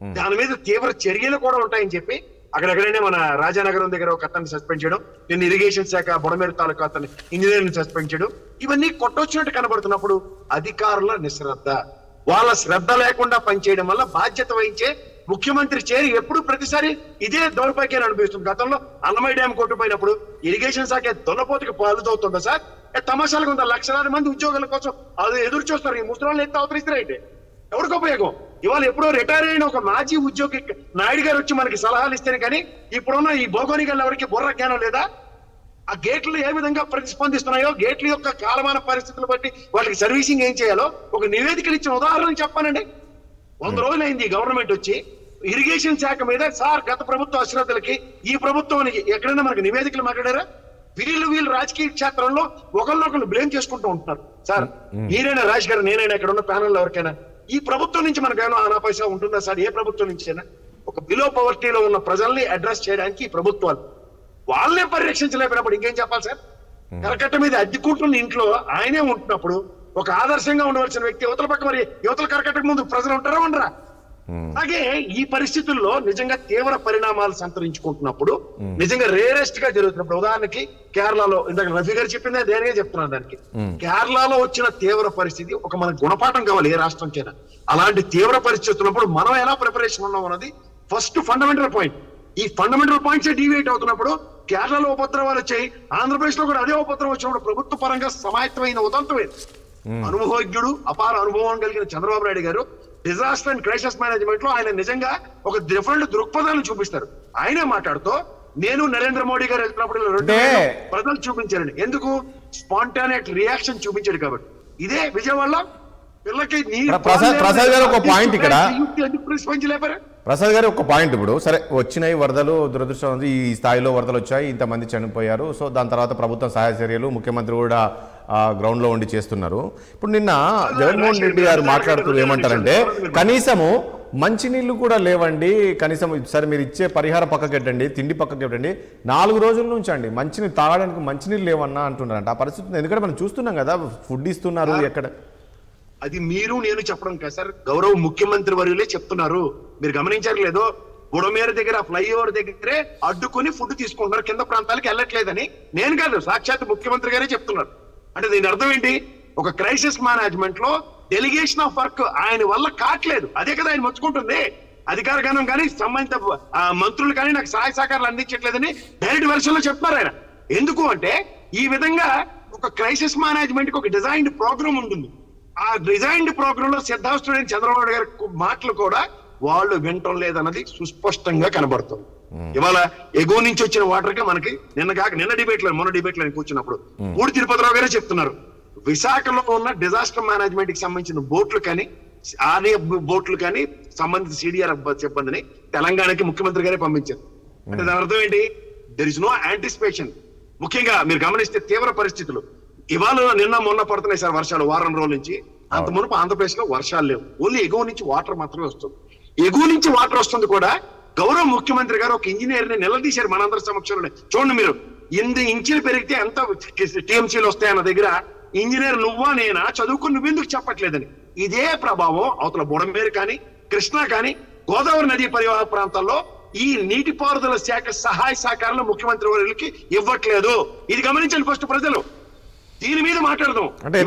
దాని మీద తీవ్ర చర్యలు కూడా ఉంటాయని చెప్పి అక్కడెక్కడైనా మన రాజానగరం దగ్గర ఒక అతన్ని సస్పెండ్ చేయడం, నిన్న ఇరిగేషన్ శాఖ బుడమేరు తాలూకా అతన్ని ఇంజనీర్ని సస్పెండ్ చేయడం, ఇవన్నీ కొట్టొచ్చినట్టు కనబడుతున్నప్పుడు అధికారుల నిశ్రద్ధ, వాళ్ళ శ్రద్ధ లేకుండా పనిచేయడం వల్ల బాధ్యత వహించే ముఖ్యమంత్రి చేరి ఎప్పుడు ప్రతిసారి ఇదే దౌర్భాగ్యాన్ని అనిపిస్తుంది. గతంలో అన్నమయ్య డ్యామ్ కొట్టుపోయినప్పుడు ఇరిగేషన్ శాఖ దొన్నపోతుకి పాలుతవుతుందా సార్? తమాషాలుగా ఉందా? లక్షలాది మంది ఉద్యోగాల కోసం అది ఎదురు చూస్తారు. ఈ ముసలాళ్ళు ఎత్తి అవతరిస్తారైతే ఎవరికి ఉపయోగం? ఇవాళ ఎప్పుడో రిటైర్ అయిన ఒక మాజీ ఉద్యోగి నాయుడు గారు వచ్చి మనకి సలహాలు ఇస్తేనే కానీ ఇప్పుడున్న ఈ భౌగోళికల్లో ఎవరికి బుర్ర జ్ఞానం లేదా? ఆ గేట్లు ఏ విధంగా ప్రతిస్పందిస్తున్నాయో, గేట్ల యొక్క కాలమాన పరిస్థితులు బట్టి వాటికి సర్వీసింగ్ ఏం చేయాలో ఒక నివేదికలు ఇచ్చిన ఉదాహరణ చెప్పానండి. 100 రోజులైంది గవర్నమెంట్ వచ్చి ఇరిగేషన్ శాఖ మీద సార్ గత ప్రభుత్వ అశ్రద్ధలకి ఈ ప్రభుత్వం ఎక్కడైనా మనకి నివేదికలు మాట్లాడారా? వీళ్ళు రాజకీయ క్షేత్రంలో ఒకరినొకరు బ్లేమ్ చేసుకుంటూ ఉంటున్నారు. సార్ మీరైనా రాజ్ గారు నేనైనా ఇక్కడ ఉన్న ప్యానల్ ఎవరికైనా ఈ ప్రభుత్వం నుంచి మనకు ఏమైనా ఆనా పైసా ఉంటుందా సార్? ఏ ప్రభుత్వం నుంచి అయినా ఒక బిలో పవర్టీలో ఉన్న ప్రజల్ని అడ్రస్ చేయడానికి ఈ ప్రభుత్వాలు వాళ్ళనే పరిరక్షించలేకపోయినప్పుడు ఇంకేం చెప్పాలి సార్? కరకట్ట మీద అద్దెకుంటున్న ఇంట్లో ఆయనే ఉంటున్నప్పుడు ఒక ఆదర్శంగా ఉండవలసిన వ్యక్తి యువతల పక్క మరి యువతల కరకట్టకు ముందు ప్రజలు ఉంటారా ఉండరా? అలాగే ఈ పరిస్థితుల్లో నిజంగా తీవ్ర పరిణామాలు సంతరించుకుంటున్నప్పుడు నిజంగా రేరెస్ట్ గా జరుగుతున్నప్పుడు ఉదాహరణకి కేరళలో ఇందాక రఫీ గారు చెప్పిందే దేనిగా చెప్తున్నాను దానికి కేరళలో వచ్చిన తీవ్ర పరిస్థితి ఒక మనకు గుణపాఠం కావాలి ఏ రాష్ట్రం చైనా. అలాంటి తీవ్ర పరిస్థితున్నప్పుడు మనం ఎలా ప్రిపరేషన్ ఉన్నాం అన్నది ఫస్ట్ ఫండమెంటల్ పాయింట్. ఈ ఫండమెంటల్ పాయింట్స్ డీవియేట్ అవుతున్నప్పుడు కేరళలో ఉపద్రవాలు వచ్చాయి, ఆంధ్రప్రదేశ్ లో కూడా అదే ఉపద్రవం వచ్చినప్పుడు ప్రభుత్వ పరంగా సమాయత్తమైన ఉదంతమే. అనుభవజ్ఞుడు అపార అనుభవం కలిగిన చంద్రబాబు నాయుడు గారు డిజాస్టర్ అండ్ క్రైసిస్ మేనేజ్మెంట్ లో ఆయన నిజంగా ఒక డిఫరెంట్ దృక్పథాలను చూపిస్తారు. ఆయనే మాట్లాడుతూ నేను నరేంద్ర మోడీ గారు వెళ్తున్నప్పుడు ప్రజలు చూపించారండి. ఎందుకు? స్పాంటానియస్ రియాక్షన్ చూపించాడు కాబట్టి. ఇదే విజయవాడలో పిల్లకి ప్రసాద్ గారు ఒక పాయింట్ ఇక్కడ ప్రతిస్పందించలేపారు. ప్రసాద్ గారు ఒక పాయింట్, ఇప్పుడు సరే వచ్చినాయి వరదలు, దురదృష్టం ఈ స్థాయిలో వరదలు వచ్చాయి, ఇంతమంది చనిపోయారు. సో దాని తర్వాత ప్రభుత్వం సహాయ చర్యలు ముఖ్యమంత్రి కూడా గ్రౌండ్ లో ఉండి చేస్తున్నారు. ఇప్పుడు నిన్న జగన్మోహన్ రెడ్డి గారు మాట్లాడుతూ ఏమంటారంటే కనీసము మంచినీళ్ళు కూడా లేవండి, కనీసం సరే మీరు ఇచ్చే పరిహారం పక్కకి పెట్టండి, తిండి పక్కకి పెట్టండి, 4 రోజుల నుంచి అండి మంచినీళ్ళు తాగడానికి మంచినీళ్ళు లేవన్నా అంటున్నారంట. ఆ పరిస్థితి ఎందుకంటే మనం చూస్తున్నాం కదా, ఫుడ్ ఇస్తున్నారు ఎక్కడ. అది మీరు నేను చెప్పడం కాదు సార్, గౌరవ ముఖ్యమంత్రి వర్యులే చెప్తున్నారు. మీరు గమనించారు లేదో, బుడమేరు దగ్గర ఫ్లైఓవర్ దగ్గరే అడ్డుకుని ఫుడ్ తీసుకుంటున్నారు, కింద ప్రాంతాలకు వెళ్ళట్లేదని. నేను కాదు, సాక్షాత్ ముఖ్యమంత్రి గారే చెప్తున్నారు. అంటే దీని అర్థం ఏంటి? ఒక క్రైసిస్ మేనేజ్మెంట్ లో డెలిగేషన్ ఆఫ్ వర్క్ ఆయన వల్ల కావట్లేదు. అదే కదా ఆయన మర్చుకుంటుంది. అధికార గణం కానీ సంబంధిత మంత్రులు కానీ నాకు సహాయ సహకారాలు అందించట్లేదని డైరెక్ట్ వెర్షన్ లో చెప్తున్నారు ఆయన. ఎందుకు అంటే ఈ విధంగా ఒక క్రైసిస్ మేనేజ్మెంట్ కి ఒక డిజైన్డ్ ప్రోగ్రామ్ ఉంటుంది. ఆ డిజైన్డ్ ప్రోగ్రామ్ లో సిద్ధాస్తుడైన చంద్రబాబు గారి మాటలు కూడా వాళ్ళు వినటం లేదన్నది సుస్పష్టంగా కనబడుతుంది. ఇవాళ ఎగువ నుంచి వచ్చిన వాటర్ కి మనకి నిన్న డిబేట్ లో మొన్న డిబేట్ లో కూర్చున్నప్పుడు పూడి తిరుపతిరావు గారే చెప్తున్నారు, విశాఖలో ఉన్న డిజాస్టర్ మేనేజ్మెంట్ కి సంబంధించిన బోట్లు కానీ ఆర్ఏ బోట్లు కానీ సంబంధిత సిడిఆర్ సిబ్బందిని తెలంగాణకి ముఖ్యమంత్రి గారే పంపించారు. అంటే దాని అర్థం ఏంటి? There is no anticipation. ముఖ్యంగా మీరు గమనిస్తే తీవ్ర పరిస్థితులు ఇవాళ నిన్న మొన్న పడుతున్నాయి సార్ వర్షాలు, వారం రోజుల నుంచి. అంత మునుపు ఆంధ్రప్రదేశ్ లో వర్షాలు లేవు, ఓన్లీ ఎగువ నుంచి వాటర్ మాత్రమే వస్తుంది. ఎగువ నుంచి వాటర్ వస్తుంది కూడా గౌరవ ముఖ్యమంత్రి గారు ఒక ఇంజనీర్ ని నిలదీశారు మనందరి సమక్షంలోనే. చూడండి మీరు, 8 ఇంచులు పెరిగితే ఎంత టీఎంసీలు వస్తాయన్న దగ్గర ఇంజనీర్ నువ్వా నేనా చదువుకుని నువ్వెందుకు చెప్పట్లేదని ఇదే ప్రభావం అవతల బుడమేరు కానీ కృష్ణా కానీ గోదావరి నదీ పరివాహక ప్రాంతాల్లో ఈ నీటిపారుదల శాఖ సహాయ సహకారాలు ముఖ్యమంత్రి వర్యులకి ఇవ్వట్లేదు. ఇది గమనించండి ఫస్ట్ ప్రజలు. దీని మీద మాట్లాడదాం. అంటే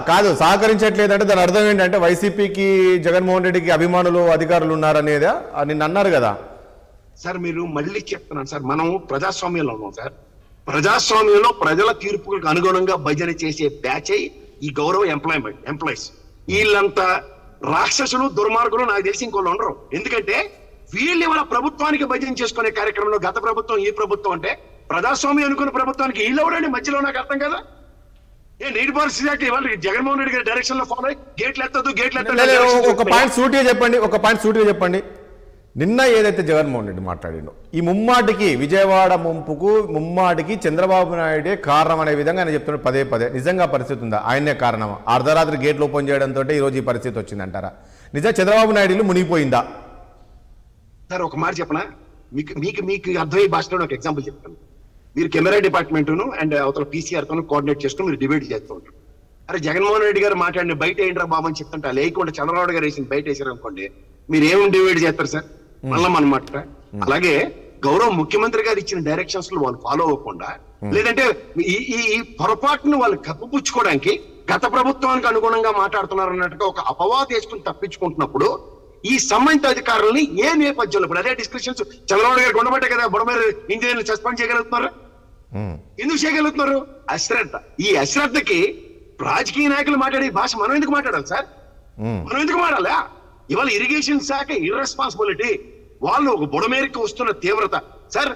కాదు సహకరించట్లేదు అంటే దాని అర్థం ఏంటంటే వైసీపీకి జగన్మోహన్ రెడ్డికి అభిమానులు అధికారులు ఉన్నారనేదా నిన్న అన్నారు కదా సార్. మీరు మళ్ళీ చెప్తున్నాను సార్, మనం ప్రజాస్వామ్యంలో ఉన్నాం సార్. ప్రజాస్వామ్యంలో ప్రజల తీర్పులకు అనుగుణంగా భజన చేసే బ్యాచ్ ఈ గౌరవ ఎంప్లాయీస్. వీళ్ళంతా రాక్షసులు దుర్మార్గులు నాకు తెలిసి ఇంకోళ్ళు ఉండరు. ఎందుకంటే వీళ్ళు ఇవాళ ప్రభుత్వానికి భజన చేసుకునే కార్యక్రమంలో గత ప్రభుత్వం ఈ ప్రభుత్వం అంటే ప్రజాస్వామ్యం అనుకున్న ప్రభుత్వానికి వీళ్ళు ఎవరండి మధ్యలో నాకు అర్థం కదా. నీటిపారుదల శాఖ ఇవాళ జగన్మోహన్ రెడ్డి గారి డైరెక్షన్ లో ఫాలో అయ్యి గేట్లు ఎత్తదు. ఒక పాయింట్ సూటిగా చెప్పండి. నిన్న ఏదైతే జగన్మోహన్ రెడ్డి మాట్లాడిండో ఈ ముమ్మాటికి విజయవాడ ముంపుకు ముమ్మాటికి చంద్రబాబు నాయుడే కారణం అనే విధంగా ఆయన చెప్తున్నాడు పదే. నిజంగా పరిస్థితి ఉందా? ఆయనే కారణమా? అర్ధరాత్రి గేట్లు ఓపెన్ చేయడంతో ఈరోజు ఈ పరిస్థితి వచ్చిందంటారా? నిజంగా చంద్రబాబు నాయుడు మునిగిపోయిందా? సార్ ఒక మాట చెప్పనా, మీకు అర్థమయ్యే భాషలో ఒక ఎగ్జాంపుల్ చెప్తాను. మీరు కెమెరా డిపార్ట్మెంట్ను అండ్ అవతల పీసీఆర్ తో కోఆర్డినేట్ చేసుకుని మీరు డిబేట్ చేస్తూ ఉంటారు. అరే జగన్మోహన్ రెడ్డి గారు మాట్లాడిన బయట ఏంట్రా బాబు అని చెప్తుంటే లేకుండా చంద్రబాబు గారు వేసిన బయట వేసారు అనుకోండి, మీరు ఏం డిబేట్ చేస్తారు సార్? మళ్ళా అనమాట. అలాగే గౌరవ ముఖ్యమంత్రి గారు ఇచ్చిన డైరెక్షన్స్ లో వాళ్ళు ఫాలో అవ్వకుండా లేదంటే ఈ పొరపాటును వాళ్ళు కప్పుపుచ్చుకోవడానికి గత ప్రభుత్వానికి అనుగుణంగా మాట్లాడుతున్నారు అన్నట్టుగా ఒక అపవాదు వేసుకుని తప్పించుకుంటున్నప్పుడు ఈ సంబంధిత అధికారులని ఏ నేపథ్యంలో ఇప్పుడు అదే డిస్కషన్స్ చంద్రబాబు గారికి ఉండబట్టే కదా బుడమేరు ఇంజనీర్లు సస్పెండ్ చేయగలుగుతున్నారు. ఎందుకు చేయగలుగుతున్నారు? అశ్రద్ధ. ఈ అశ్రద్ధకి రాజకీయ నాయకులు మాట్లాడే భాష మనం ఎందుకు మాట్లాడాలి సార్? మనం ఎందుకు మాట్లాడాలా? ఇవాళ ఇరిగేషన్ శాఖ ఇర్రెస్పాన్సిబిలిటీ, వాళ్ళు ఒక బుడమేరుకి వస్తున్న తీవ్రత. సార్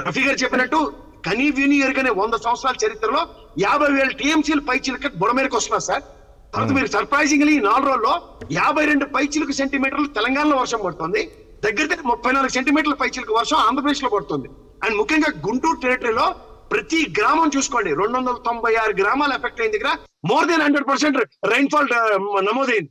రఫీ గారు చెప్పినట్టు కనీ విని ఎరుగనే 100 సంవత్సరాల చరిత్రలో 50,000 టీఎంసీలు పైచిలక బుడమేరుకి వస్తున్నారు సార్. తర్వాత మీరు సర్ప్రైజింగ్లీ 4 రోజుల్లో 52 పైచిలకు సెంటీమీటర్లు తెలంగాణలో వర్షం పడుతుంది. దగ్గర 34 సెంటీమీటర్ల పైచిలకు వర్షం ఆంధ్రప్రదేశ్ లో పడుతుంది. అండ్ ముఖ్యంగా గుంటూరు టెరిటరీలో ప్రతి గ్రామం చూసుకోండి 296 గ్రామాలు ఎఫెక్ట్ అయిన దగ్గర మోర్ దెన్ 100% రైన్ఫాల్ నమోదైంది.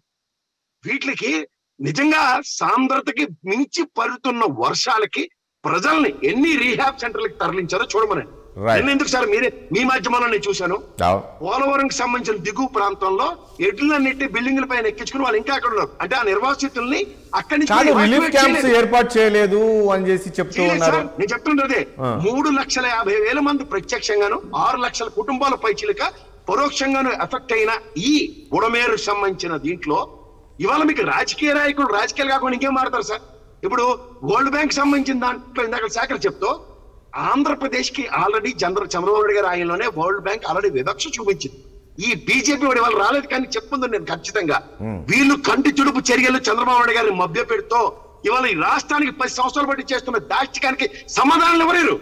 వీటికి నిజంగా సాంద్రతకి మించి పడుతున్న వర్షాలకి ప్రజల్ని ఎన్ని రీహాబ్ సెంటర్లకు తరలించారో చూడమనండి. ఎందుకు సార్ మీరే మీ మాధ్యమంలో నేను చూశాను, పోలవరంకి సంబంధించిన దిగువ ప్రాంతంలో ఎడ్లన్నిటి బిల్డింగ్ల పైన ఎక్కించుకుని వాళ్ళు ఇంకా అక్కడ ఉన్నారు. అంటే ఆ నిర్వాసితుల్ని అక్కడి నుంచి ఏర్పాటు చేయలేదు అని చేసి చెప్తూ ఉన్నారు. నేను చెప్తుండే 3,50,000 మంది ప్రత్యక్షంగాను 6 లక్షల కుటుంబాల పైచిలుక పరోక్షంగాను ఎఫెక్ట్ అయిన ఈ బుడమేరు సంబంధించిన దీంట్లో ఇవాళ మీకు రాజకీయ నాయకులు రాజకీయాలు కాకుండా ఇంకేం మారుతారు సార్? ఇప్పుడు వరల్డ్ బ్యాంక్ సంబంధించిన దాంట్లో ఇందాక శాఖలు చెప్తూ ఆంధ్రప్రదేశ్ కి ఆల్రెడీ చంద్రబాబు నాయుడు గారి ఆయనలోనే వరల్డ్ బ్యాంక్ ఆల్రెడీ వివక్ష చూపించింది. ఈ బీజేపీ వాడి వాళ్ళు రాలేదు కానీ చెప్పుకుంది నేను ఖచ్చితంగా వీళ్ళు కంటి తుడుపు చర్యలు చంద్రబాబు నాయుడు గారిని మభ్య పెడుతూ ఇవాళ ఈ రాష్ట్రానికి 10 సంవత్సరాలు బట్టి చేస్తున్న దాష్టికానికి సమాధానాలు ఎవరు?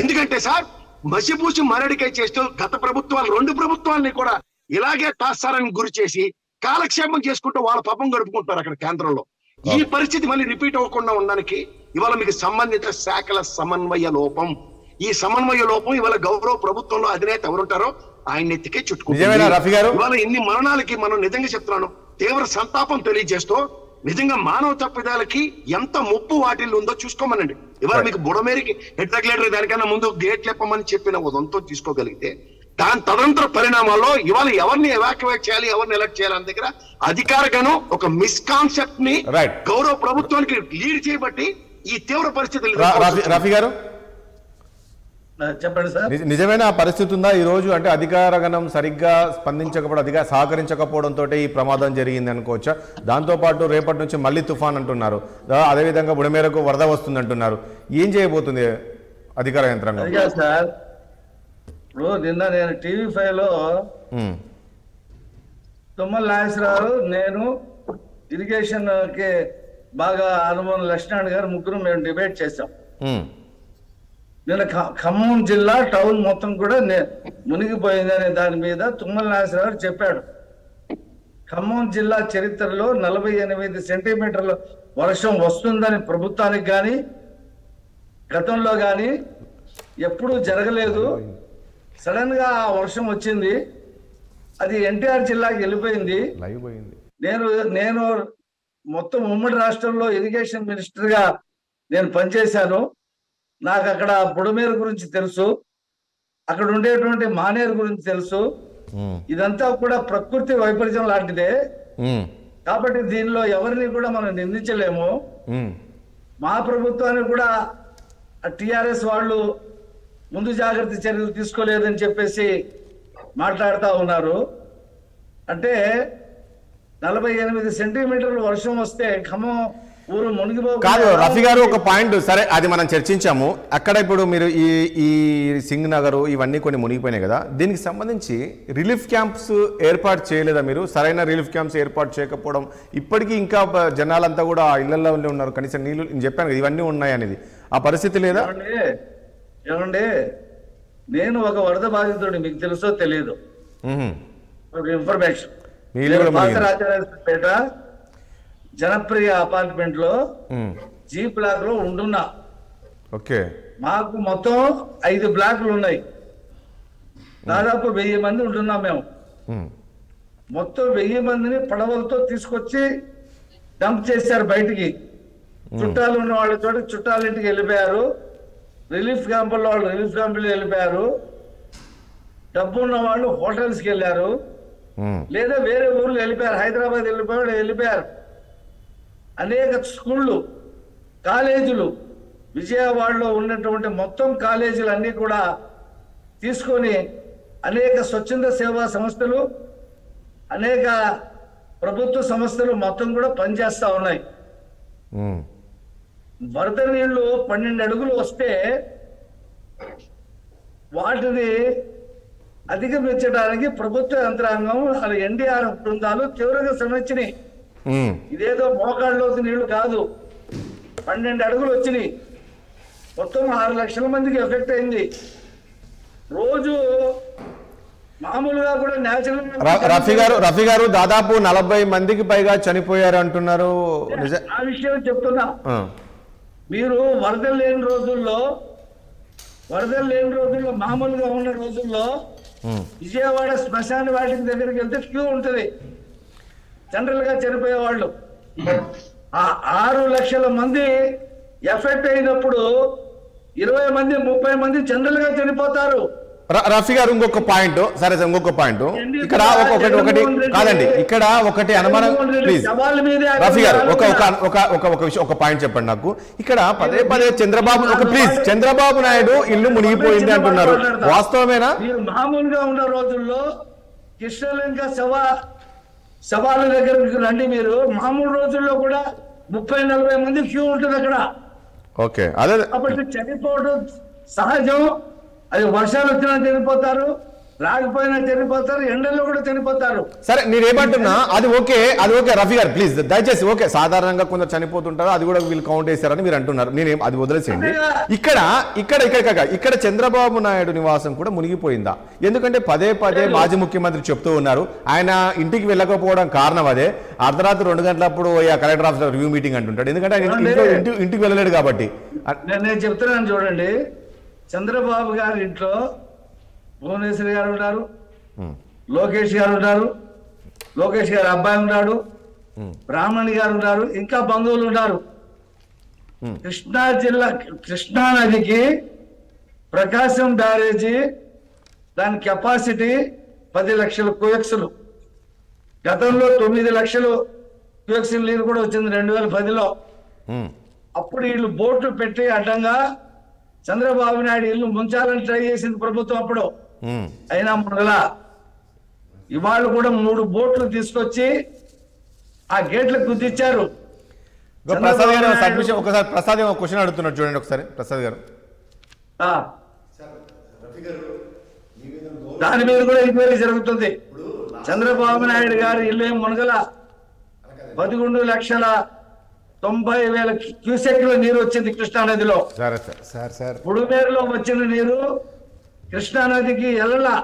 ఎందుకంటే సార్ మసిపూసి మరడికై చేస్తూ గత ప్రభుత్వాలు 2 ప్రభుత్వాలని కూడా ఇలాగే టాసారానికి గురి చేసి కాలక్షేపం చేసుకుంటూ వాళ్ళ పాపం గడుపుకుంటారు అక్కడ కేంద్రంలో. ఈ పరిస్థితి మళ్ళీ రిపీట్ అవ్వకుండా ఉండడానికి ఇవాళ మీకు సంబంధిత శాఖల సమన్వయ లోపం. ఈ సమన్వయ లోపం ఇవాళ గౌరవ ప్రభుత్వంలో అధినేత ఎవరుంటారో ఆయన ఎత్తికే చుట్టుకుంటారు. ఇవాళ ఇన్ని మరణాలకి మనం నిజంగా చెప్తున్నాను తీవ్ర సంతాపం తెలియజేస్తూ నిజంగా మానవ తప్పిదాలకి ఎంత ముప్పు వాటిల్లో ఉందో చూసుకోమనండి. ఇవాళ మీకు బుడమేరికి హెడ్ రెగ్యులేటర్ దానికన్నా ముందు గేట్ లేపమని చెప్పిన ఉదంతో తీసుకోగలిగితే దాని తదనంతర పరిణామాల్లో ఇవాళ ఎవరిని ఎవాక్యువేట్ చేయాలి ఎవరిని ఎలక్ట్ చేయాలి అనే దగ్గర అధికారిగాను ఒక మిస్కాన్సెప్ట్ ని గౌరవ ప్రభుత్వానికి లీడ్ చేయబట్టి ఈ తీవ్ర పరిస్థితులు. రఫీ గారు చెప్పండి సార్, నిజమైన పరిస్థితి ఉందా ఈ రోజు? అంటే అధికార గణం సరిగ్గా స్పందించకపోవడం సహకరించకపోవడంతో ఈ ప్రమాదం జరిగింది అనుకోవచ్చా? దాంతో పాటు రేపటి నుంచి మళ్ళీ తుఫాన్ అంటున్నారు, అదేవిధంగా బుడమేరకు వరద వస్తుంది అంటున్నారు. ఏం చేయబోతుంది అధికార యంత్రాంగం? సార్ ఇప్పుడు నిన్న నేను TV5 లో తుమ్మల నాగేశ్వరరావు నేను ఇరిగేషన్ కి బాగా అనుభవం లక్ష్మణ్ గారు ముగ్గురు మేము డిబేట్ చేశాం. నిన్న ఖమ్మం జిల్లా టౌన్ మొత్తం కూడా మునిగిపోయిందనే దాని మీద తుమ్మల నాగేశ్వరరావు గారు చెప్పాడు. ఖమ్మం జిల్లా చరిత్రలో 48 సెంటీమీటర్ల వర్షం వస్తుందని ప్రభుత్వానికి కానీ గతంలో కానీ ఎప్పుడూ జరగలేదు. సడన్ గా ఆ వర్షం వచ్చింది, అది ఎన్టీఆర్ జిల్లాకి వెళ్ళిపోయింది. నేను మొత్తం ఉమ్మడి రాష్ట్రంలో ఇరిగేషన్ మినిస్టర్ గా నేను పనిచేశాను. నాకు అక్కడ బుడమేరు గురించి తెలుసు, అక్కడ ఉండేటువంటి మానేరు గురించి తెలుసు. ఇదంతా కూడా ప్రకృతి వైపరీత్యం లాంటిదే. కాబట్టి దీనిలో ఎవరిని కూడా మనం నిందించలేము. మా ప్రభుత్వాన్ని కూడా టిఆర్ఎస్ వాళ్ళు ముందు జాగ్రత్త చర్యలు తీసుకోలేదని చెప్పేసి మాట్లాడుతూ ఉన్నారు. అంటే 48 సెంటీమీటర్లు వర్షం వస్తే ఖమ్మం ఊరు మునిగిపోయి కాదు. రఫీ గారు ఒక పాయింట్, సరే అది మనం చర్చించాము. అక్కడ ఇప్పుడు మీరు ఈ సింగ్ నగర్ ఇవన్నీ కొన్ని మునిగిపోయినాయి కదా, దీనికి సంబంధించి రిలీఫ్ క్యాంప్స్ ఏర్పాటు చేయలేదా మీరు? సరైన రిలీఫ్ క్యాంప్స్ ఏర్పాటు చేయకపోవడం, ఇప్పటికీ ఇంకా జనాలంతా కూడా ఇళ్లలో ఉన్నారు, కనీసం నీళ్ళు, నేను చెప్పాను కదా ఇవన్నీ ఉన్నాయి అనేది, ఆ పరిస్థితి లేదా? ఏమండి, నేను ఒక వరద బాధితుడు, మీకు తెలుసో తెలియదు ఒక ఇన్ఫర్మేషన్. రాజరాజపేట జనప్రియ అపార్ట్మెంట్ లో జీ బ్లాక్ లో ఉంటున్నా. ఓకే, మాకు మొత్తం 5 బ్లాక్లు ఉన్నాయి. దాదాపు 1000 మంది ఉంటున్నాం మేము. మొత్తం 1000 మందిని పడవలతో తీసుకొచ్చి డంప్ చేశారు బయటికి. చుట్టాలు ఉన్న వాళ్ళ చోట చుట్టాల ఇంటికి వెళ్ళిపోయారు, రిలీఫ్ క్యాంపుల్లో వాళ్ళు రిలీఫ్ క్యాంపులు వెళ్ళిపోయారు, డబ్బు ఉన్న వాళ్ళు హోటల్స్కి వెళ్ళారు, లేదా వేరే ఊర్లు వెళ్ళిపోయారు, హైదరాబాద్ వెళ్ళిపోయారు. అనేక స్కూళ్ళు, కాలేజీలు, విజయవాడలో ఉన్నటువంటి మొత్తం కాలేజీలు అన్నీ కూడా తీసుకొని అనేక స్వచ్ఛంద సేవా సంస్థలు, అనేక ప్రభుత్వ సంస్థలు మొత్తం కూడా పనిచేస్తా ఉన్నాయి. వరద నీళ్లు 12 అడుగులు వస్తే వాటిని అధిగమించడానికి ప్రభుత్వ యంత్రాంగం, ఎన్డీఆర్ఎఫ్ బృందాలు తీవ్రంగా శ్రమించినాయి. ఇదేదో మోకాళ్ళలోకి నీళ్లు కాదు, 12 అడుగులు వచ్చినాయి. మొత్తం 6 లక్షల మందికి ఎఫెక్ట్ అయింది. రోజు మామూలుగా కూడా న్యాచురల్. రఫీ గారు దాదాపు 40 మందికి పైగా చనిపోయారు అంటున్నారు. ఆ విషయం చెప్తున్నా. మీరు వరదలు లేని రోజుల్లో మామూలుగా ఉన్న రోజుల్లో విజయవాడ శ్మశాన వాటికి దగ్గరికి వెళ్తే క్యూ ఉంటుంది. జనరల్ గా చనిపోయే వాళ్ళు 6 లక్షల మంది ఎఫెక్ట్ అయినప్పుడు 20 మంది 30 మంది జనరల్ గా చనిపోతారు. రఫీ గారు ఇంకొక పాయింట్, సరే సార్ ఇంకొక పాయింట్, ఇక్కడ ఒకటి కాదండి, ఇక్కడ ఒకటి అనుమానం, ప్లీజ్ రఫీ గారు ఒక పాయింట్ చెప్పండి నాకు. ఇక్కడ పదే చంద్రబాబు నాయుడు ఇల్లు మునిగిపోయింది అంటున్నారు, వాస్తవమేనా? మామూలుగా ఉన్న రోజుల్లో కృష్ణలంక సవాళ్ళ దగ్గరికి రండి. మీరు మామూలు రోజుల్లో కూడా 30-40 మంది క్యూ ఉంటుంది అక్కడ. ఓకే, అదే కాబట్టి చనిపోవడం సహజం. అది వర్షాలు వచ్చినా చనిపోతారు, రాకపోయినా చనిపోతారు, ఎండల్లో కూడా చనిపోతారు. సరే నేనేమంటున్నా అది ఓకే రఫీ గారు ప్లీజ్ దయచేసి ఓకే, సాధారణంగా కొందరు చనిపోతుంటారు, అది కూడా వీళ్ళు కౌంట్ చేశారని మీరు అంటున్నారు, నేనేం అది వదిలేసేయండి. ఇక్కడ చంద్రబాబు నాయుడు నివాసం కూడా మునిగిపోయిందా? ఎందుకంటే పదే మాజీ ముఖ్యమంత్రి చెప్తూ ఉన్నారు, ఆయన ఇంటికి వెళ్ళకపోవడం కారణం అదే. అర్ధరాత్రి 2 గంటలప్పుడు కలెక్టర్ ఆఫీస్ రివ్యూ మీటింగ్ అంటుంటాడు, ఎందుకంటే ఆయన ఇంటికి వెళ్ళలేడు కాబట్టి. నేను చెప్తున్నాను చూడండి, చంద్రబాబు గారి ఇంట్లో భువనేశ్వరి గారు ఉన్నారు, లోకేష్ గారు ఉన్నారు, లోకేష్ గారి అబ్బాయి ఉన్నాడు, బ్రాహ్మణి గారు ఉన్నారు, ఇంకా బంధువులు ఉన్నారు. కృష్ణా నదికి ప్రకాశం బ్యారేజీ దాని కెపాసిటీ 10 లక్షల క్యూసెక్స్లు. గతంలో 9 లక్షలు క్యూసెక్స్ల నీరు కూడా వచ్చింది 2010లో. అప్పుడు వీళ్ళు బోట్లు పెట్టి అడ్డంగా చంద్రబాబు నాయుడు ఇల్లు ముంచాలని ట్రై చేసింది ప్రభుత్వం అప్పుడు, అయినా మునగల. ఇవాళ కూడా 3 బోట్లు తీసుకొచ్చి ఆ గేట్లకు గుద్దిచ్చారు. ప్రసాద్ గారు సబ్మిషన్ ఒకసారి ప్రసాద్ గారు క్వశ్చన్ అడుగుతున్నారు చూడండి ఒకసారి. ప్రసాద్ గారు దాని మీద కూడా ఎంక్వైరీ జరుగుతుంది. చంద్రబాబు నాయుడు గారి ఇల్లు ఏం మునగల. 11,90,000 క్యూసెక్ల నీరు వచ్చింది కృష్ణా నదిలో. బుడమేరులో వచ్చిన నీరు కృష్ణా నదికి వెళ్ళలా.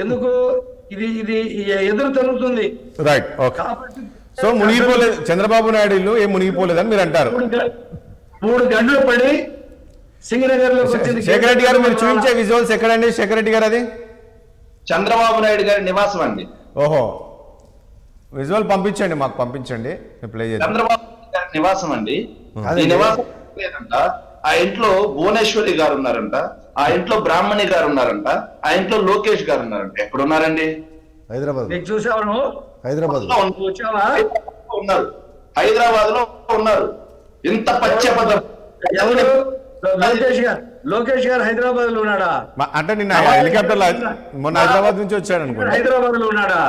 ఎందుకు? ఇది ఎదురు తరుగుతుంది. Right, okay. సో మునిగిపోలేదు, చంద్రబాబు నాయుడు ఇల్లు ఏం మునిగిపోలేదని మీరు అంటారు. 3 గంటలు పడి సింగనగర్ లో వచ్చింది. శేఖర్ రెడ్డి గారు మీరు చూపించే విజువల్స్ ఎక్కడండి శేఖర్ రెడ్డి గారు? అది చంద్రబాబు నాయుడు గారి నివాసం అండి. ఓహో, విజువల్ పంపించండి, మాకు పంపించండి, ప్లే చేద్దాం. చంద్రబాబు గారి నివాసం అండి. ఈ నివాసం లేదంట ఆ ఇంట్లో భువనేశ్వరి గారు ఉన్నారంట, ఆ ఇంట్లో బ్రాహ్మణి గారు ఉన్నారంట, ఆ ఇంట్లో లోకేష్ గారు ఉన్నారంట. ఎక్కడ ఉన్నారండి? హైదరాబాద్. నీకు చూసావా నువ్వు? హైదరాబాద్ వచ్చావా? ఉన్నారు, హైదరాబాద్ లో ఉన్నారు. ఇంత పశ్చాత్తాపం. ఎవరు? లోకేష్ గారు హైదరాబాద్ లో ఉన్నాడా? అంటే నిన్న హెలికాప్టర్ లో మొన్న హైదరాబాద్ నుంచి వచ్చాడు అనుకోండి. హైదరాబాద్ లో ఉన్నాడా?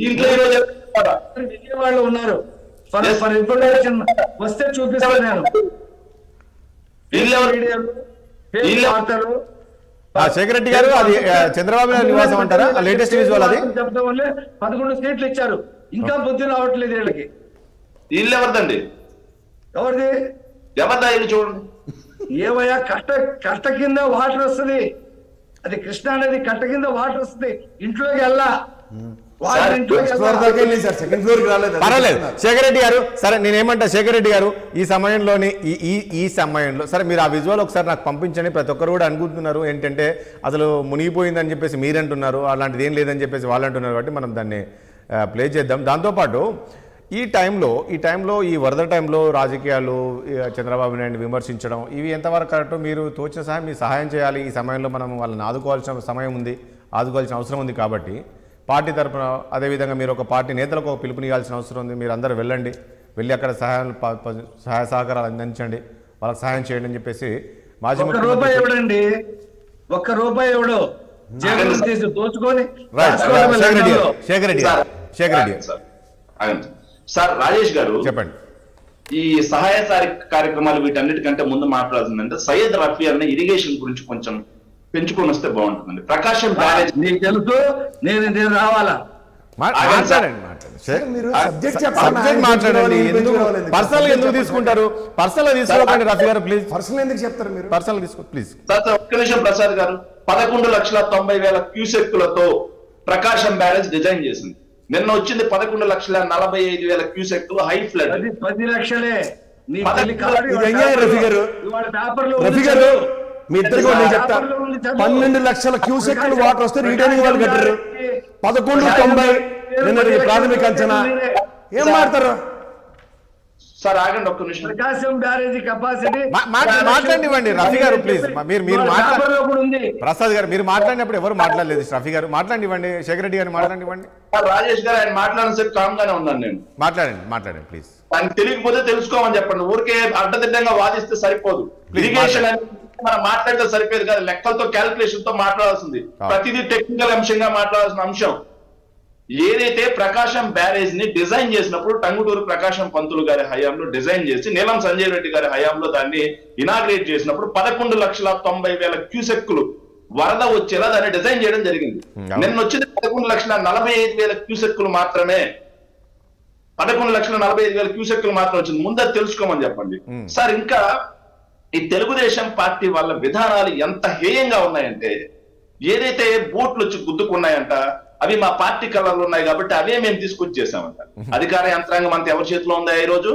ఇంట్లో ఈరోజు విజయవాడలో ఉన్నారు. ఫర్ ఇన్ఫర్మేషన్ వస్తే చూపిస్తాను నేను. వార్తలు శేఖర్ రెడ్డి గారు అది చంద్రబాబు నాయుడు నివాసం అంటారా? లేటెస్ట్ విజువల్ అది. చెప్తాం వల్లే 11 సీట్లు ఇచ్చారు. ఇంకా బుద్ధి రావట్లేదు వీళ్ళకి. ఇల్లు ఎవరిదండి? ఎవరిది? ఎవరిదా ఇల్లు చూడండి. ఏమయ్యా, కట్ట కింద వాటర్ వస్తుంది. అది కృష్ణా నది కట్ట కింద వాటర్ వస్తుంది. ఇంట్లోకి వెళ్ళా పర్వాలేదు శేఖర్ రెడ్డి గారు. సరే నేనేమంటా శేఖర్ రెడ్డి గారు, ఈ సమయంలోని ఈ సమయంలో సరే మీరు ఆ విజువల్ ఒకసారి నాకు పంపించండి. ప్రతి ఒక్కరు కూడా అనుకుంటున్నారు ఏంటంటే అసలు మునిగిపోయిందని చెప్పేసి మీరు అంటున్నారు, అలాంటిది ఏం లేదని చెప్పేసి వాళ్ళు అంటున్నారు. కాబట్టి మనం దాన్ని ప్లే చేద్దాం. దాంతోపాటు ఈ టైంలో ఈ వరద టైంలో రాజకీయాలు చంద్రబాబు నాయుడు విమర్శించడం ఇవి ఎంతవరకు కరెక్ట్? మీరు తోచిన సహాయం మీరు సహాయం చేయాలి. ఈ సమయంలో మనం వాళ్ళని ఆదుకోవాల్సిన సమయం ఉంది, ఆదుకోవాల్సిన అవసరం ఉంది. కాబట్టి పార్టీ తరఫున అదేవిధంగా మీరు ఒక పార్టీ నేతలకు ఒక పిలుపునియాల్సిన అవసరం ఉంది. మీరు అందరూ వెళ్ళి అక్కడ సహాయ సహకారాలు అందించండి, వాళ్ళకి సహాయం చేయండి అని చెప్పేసి మాజీ రూపాయి ఇవ్వడండి. ఒక్క రూపాయి ఇవ్వడు. శేఖర్ రెడ్డి సార్, రాజేష్ గారు చెప్పండి. ఈ సహాయ కార్యక్రమాలు వీటన్నిటికంటే ముందు మాట్లాడాల్సిందంటే సయ్యద్ రఫీ అన్న ఇరిగేషన్ గురించి కొంచెం పెంచుకొని వస్తే బాగుంటుందండి. ప్రకాశం బ్యారేజ్ నీకు తెలుసు, నేను రావాలా? పర్సనల్ ఎందుకు తీసుకుంటారు? పర్సనల్ తీసుకోకండి రఫీ గారు, ప్లీజ్. పర్సనల్ ఎందుకు చెప్తారు మీరు? పర్సనల్ తీసుకో ప్లీజ్. ఒక్క నిమిషం ప్రసాద్ గారు. 11,90,000 క్యూసెక్కులతో ప్రకాశం బ్యారేజ్ డిజైన్ చేసింది. నిన్న వచ్చింది 11,45,000 క్యూసెక్కులు హై ఫ్లడ్. 10 లక్షలే. రఫీ గారు మీ ఇద్దరికి నేను చెప్తా, 12 లక్షల క్యూసెక్లు వాటర్ వస్తే రిటైనింగ్ వాళ్ళు కట్టారు. 11,90 నిన్న ప్రాథమిక అంచనా. ఏం మాట్లాడతారు సార్? ఆగండి ఒక్క నిమిషం. ప్రకాశం బ్యారేజీ కెపాసిటీ మాట్లాడివ్వండి రఫీ గారు, ప్లీజ్. మీరు ప్రసాద్ గారు మీరు మాట్లాడినప్పుడు ఎవరు మాట్లాడలేదు. రఫీ గారు మాట్లాడివ్వండి, శేఖర్ రెడ్డి గారు మాట్లాడివ్వండి. రాజేష్ గారు ఆయన మాట్లాడిన సేపు కామ్ గానే ఉన్నాను నేను. మాట్లాడండి ప్లీజ్. ఆయన తెలియకపోతే తెలుసుకోమని చెప్పండి. ఊరికే అడ్డదిడ్డంగా వాదిస్తే సరిపోదు. ఇరిగేషన్ మనం మాట్లాడితే సరిపోదు కదా, లెక్కలతో క్యాల్కులేషన్ తో మాట్లాడాల్సింది. ప్రతిదీ టెక్నికల్ అంశంగా మాట్లాడాల్సిన అంశం. ఏదైతే ప్రకాశం బ్యారేజ్ ని డిజైన్ చేసినప్పుడు టంగుటూరు ప్రకాశం పంతులు గారి హయాంలో డిజైన్ చేసి నీలం సంజయ్ రెడ్డి గారి హయాంలో దాన్ని ఇనాగ్రేట్ చేసినప్పుడు 11,90,000 క్యూసెక్కులు వరద వచ్చేలా దాన్ని డిజైన్ చేయడం జరిగింది. నిన్న వచ్చింది 11,45,000 క్యూసెక్కులు మాత్రమే. 11,45,000 క్యూసెక్కులు మాత్రం వచ్చింది. ముందే తెలుసుకోమని చెప్పండి సార్. ఇంకా ఈ తెలుగుదేశం పార్టీ వాళ్ళ విధానాలు ఎంత హేయంగా ఉన్నాయంటే, ఏదైతే బోట్లు వచ్చి గుద్దుకున్నాయంట అవి మా పార్టీ కలర్లు ఉన్నాయి కాబట్టి అవే మేము తీసుకొచ్చి చేసామంట. అధికార యంత్రాంగం అంతా ఎవరి చేతిలో ఉందా? ఈ రోజు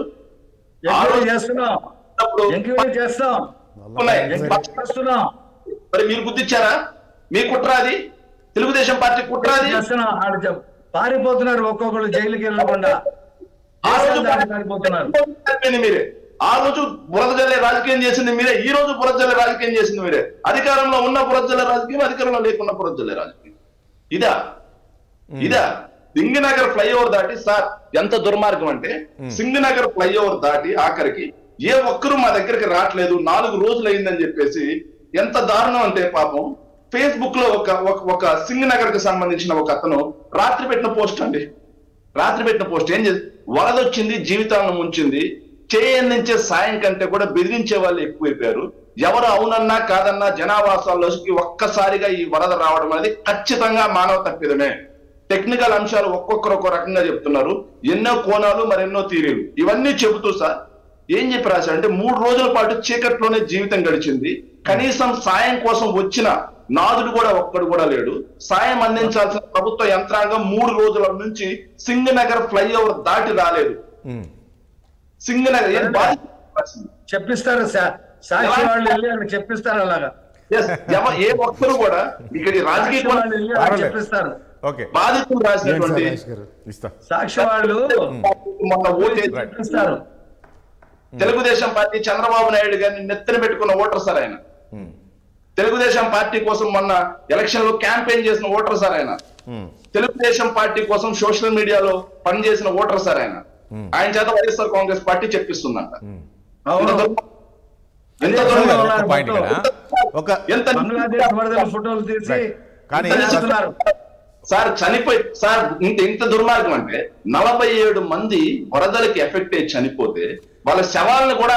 మరి మీరు గుర్తించారా? మీ కుట్రాది, తెలుగుదేశం పార్టీ కుట్రాది. పారిపోతున్నారు ఒక్కొక్కరు జైలుకి వెళ్ళకుండా. మీరే ఆ రోజు బురద జల్లే రాజకీయం చేసింది మీరే, ఈ రోజు బురద జల్లే రాజకీయం చేసింది మీరే. అధికారంలో ఉన్న బురద జల్లే రాజకీయం, అధికారంలో లేకున్న బురద జల్లే రాజకీయం. ఇదా సింగనగర్ ఫ్లైఓవర్ దాటి సార్ ఎంత దుర్మార్గం అంటే, సింగనగర్ ఫ్లైఓవర్ దాటి ఆఖరికి ఏ ఒక్కరూ మా దగ్గరికి రావట్లేదు, 4 రోజులు అయిందని చెప్పేసి ఎంత దారుణం అంటే పాపం ఫేస్బుక్ లో ఒక సింగనగర్ కి సంబంధించిన ఒక అతను రాత్రి పెట్టిన పోస్ట్ అండి. రాత్రి పెట్టిన పోస్ట్ ఏం చేసి, వరదొచ్చింది జీవితాలను ముంచింది, చేయందించే సాయం కంటే కూడా బెదిరించే వాళ్ళు ఎక్కువైపోయారు. ఎవరు అవునన్నా కాదన్నా జనావాసాల్లోకి ఒక్కసారిగా ఈ వరద రావడం అనేది ఖచ్చితంగా మానవ తప్పిదమే. టెక్నికల్ అంశాలు ఒక్కొక్కరు ఒక్కో రకంగా చెప్తున్నారు, ఎన్నో కోణాలు మరెన్నో థియరీలు ఇవన్నీ చెబుతూ సార్ ఏం చెప్పి రాశారు అంటే, 3 రోజుల పాటు చీకట్లోనే జీవితం గడిచింది, కనీసం సాయం కోసం వచ్చిన నాదుడు కూడా ఒక్కడు కూడా లేడు, సాయం అందించాల్సిన ప్రభుత్వ యంత్రాంగం 3 రోజుల నుంచి సింగనగర్ ఫ్లైఓవర్ దాటి రాలేదు. సింగనగర్ చెప్పిస్తారు సాక్షి వాళ్ళు వెళ్ళి అక్కడ చెప్పిస్తారు. అలాగా ఏ ఒక్కరు కూడా ఇక్కడ రాజకీయ చెప్పిస్తారు. బాధితులు రాసినటువంటి సాక్షి వాళ్ళు మొన్న ఓటు చెప్పిస్తారు. తెలుగుదేశం పార్టీ చంద్రబాబు నాయుడు గారిని నెత్తిన పెట్టుకున్న ఓటర్ సార్ ఆయన. తెలుగుదేశం పార్టీ కోసం మొన్న ఎలక్షన్ లో క్యాంపెయిన్ చేసిన ఓటర్ సార్ ఆయన. తెలుగుదేశం పార్టీ కోసం సోషల్ మీడియాలో పనిచేసిన ఓటర్ సార్ ఆయన. ఆయన చేత వైఎస్ఆర్ కాంగ్రెస్ పార్టీ చెప్పిస్తుందంట. ఫోటోలు తీసి సార్ చనిపోయి సార్ ఇంత దుర్మార్గం అంటే 47 మంది వరదలకి ఎఫెక్ట్ అయ్యి చనిపోతే వాళ్ళ శవాలను కూడా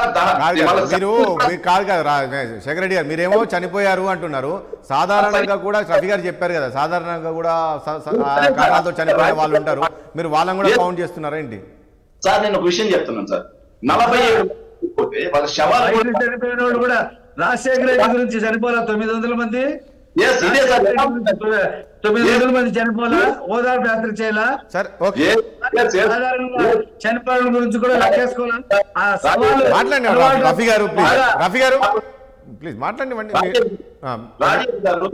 మీరు కాదు కదా శేఖర్ రెడ్డి గారు, మీరేమో చనిపోయారు అంటున్నారు. సాధారణంగా కూడా రఫీ గారు చెప్పారు కదా, సాధారణంగా కూడా కారణాలతో చనిపోయే వాళ్ళు ఉంటారు, మీరు వాళ్ళని కూడా కౌంట్ చేస్తున్నారా ఏంటి? సార్ నేను ఒక విషయం చెప్తున్నాను సార్, 47 చనిపోతే వాళ్ళ శవాలు చనిపోయిన వాళ్ళు కూడా రాజశేఖర రెడ్డి గురించి చనిపోలే 900 మంది. ఇదే సార్ 900 మంది చనిపోలా, ఓదార్పు యాత్ర చేయాలా సార్? చనిపోయిన గురించి కూడా లెక్కేసుకోవాలా? మాట్లాడండి రఫీ గారు, ప్లీజ్. రఫీ గారు ప్లీజ్ మాట్లాడండి. రాజీవ్ గారు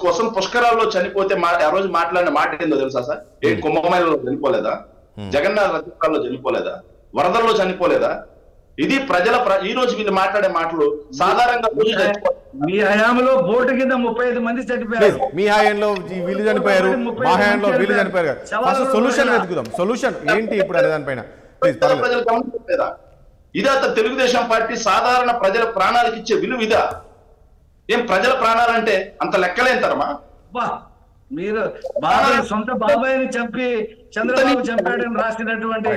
కోసం పుష్కరాల్లో చనిపోతే ఆ రోజు మాట్లాడిన మాట ఏందో తెలుసా సార్? ఏ కుంభమేళలో చనిపోలేదా? జగన్నాథ రథాల్లో చనిపోలేదా? వరదల్లో చనిపోలేదా? ఇది ప్రజల ఈ రోజు వీళ్ళు మాట్లాడే మాటలు సాధారణంగా మీ హయాంలో బోటు కింద 35 మంది చనిపోయారు. మీ హయాంలో వీళ్ళు చనిపోయారు, మా హయాంలో వీళ్ళు చనిపోయారు. సొల్యూషన్ వెతుకుదాం. సొల్యూషన్ ఏంటి ఇప్పుడు అనే దానిపైన ప్రజలు గమనించలేదా? ఇదా తెలుగుదేశం పార్టీ సాధారణ ప్రజల ప్రాణాలకు ఇచ్చే విలువ ఇదా? ఏం ప్రజల ప్రాణాలంటే అంత లెక్కలేంటారమ్మా? మీరు బాబాయ్ సొంత బాబాయ్ని చంపి చంద్రబాబు చంపాడని రాసినటువంటి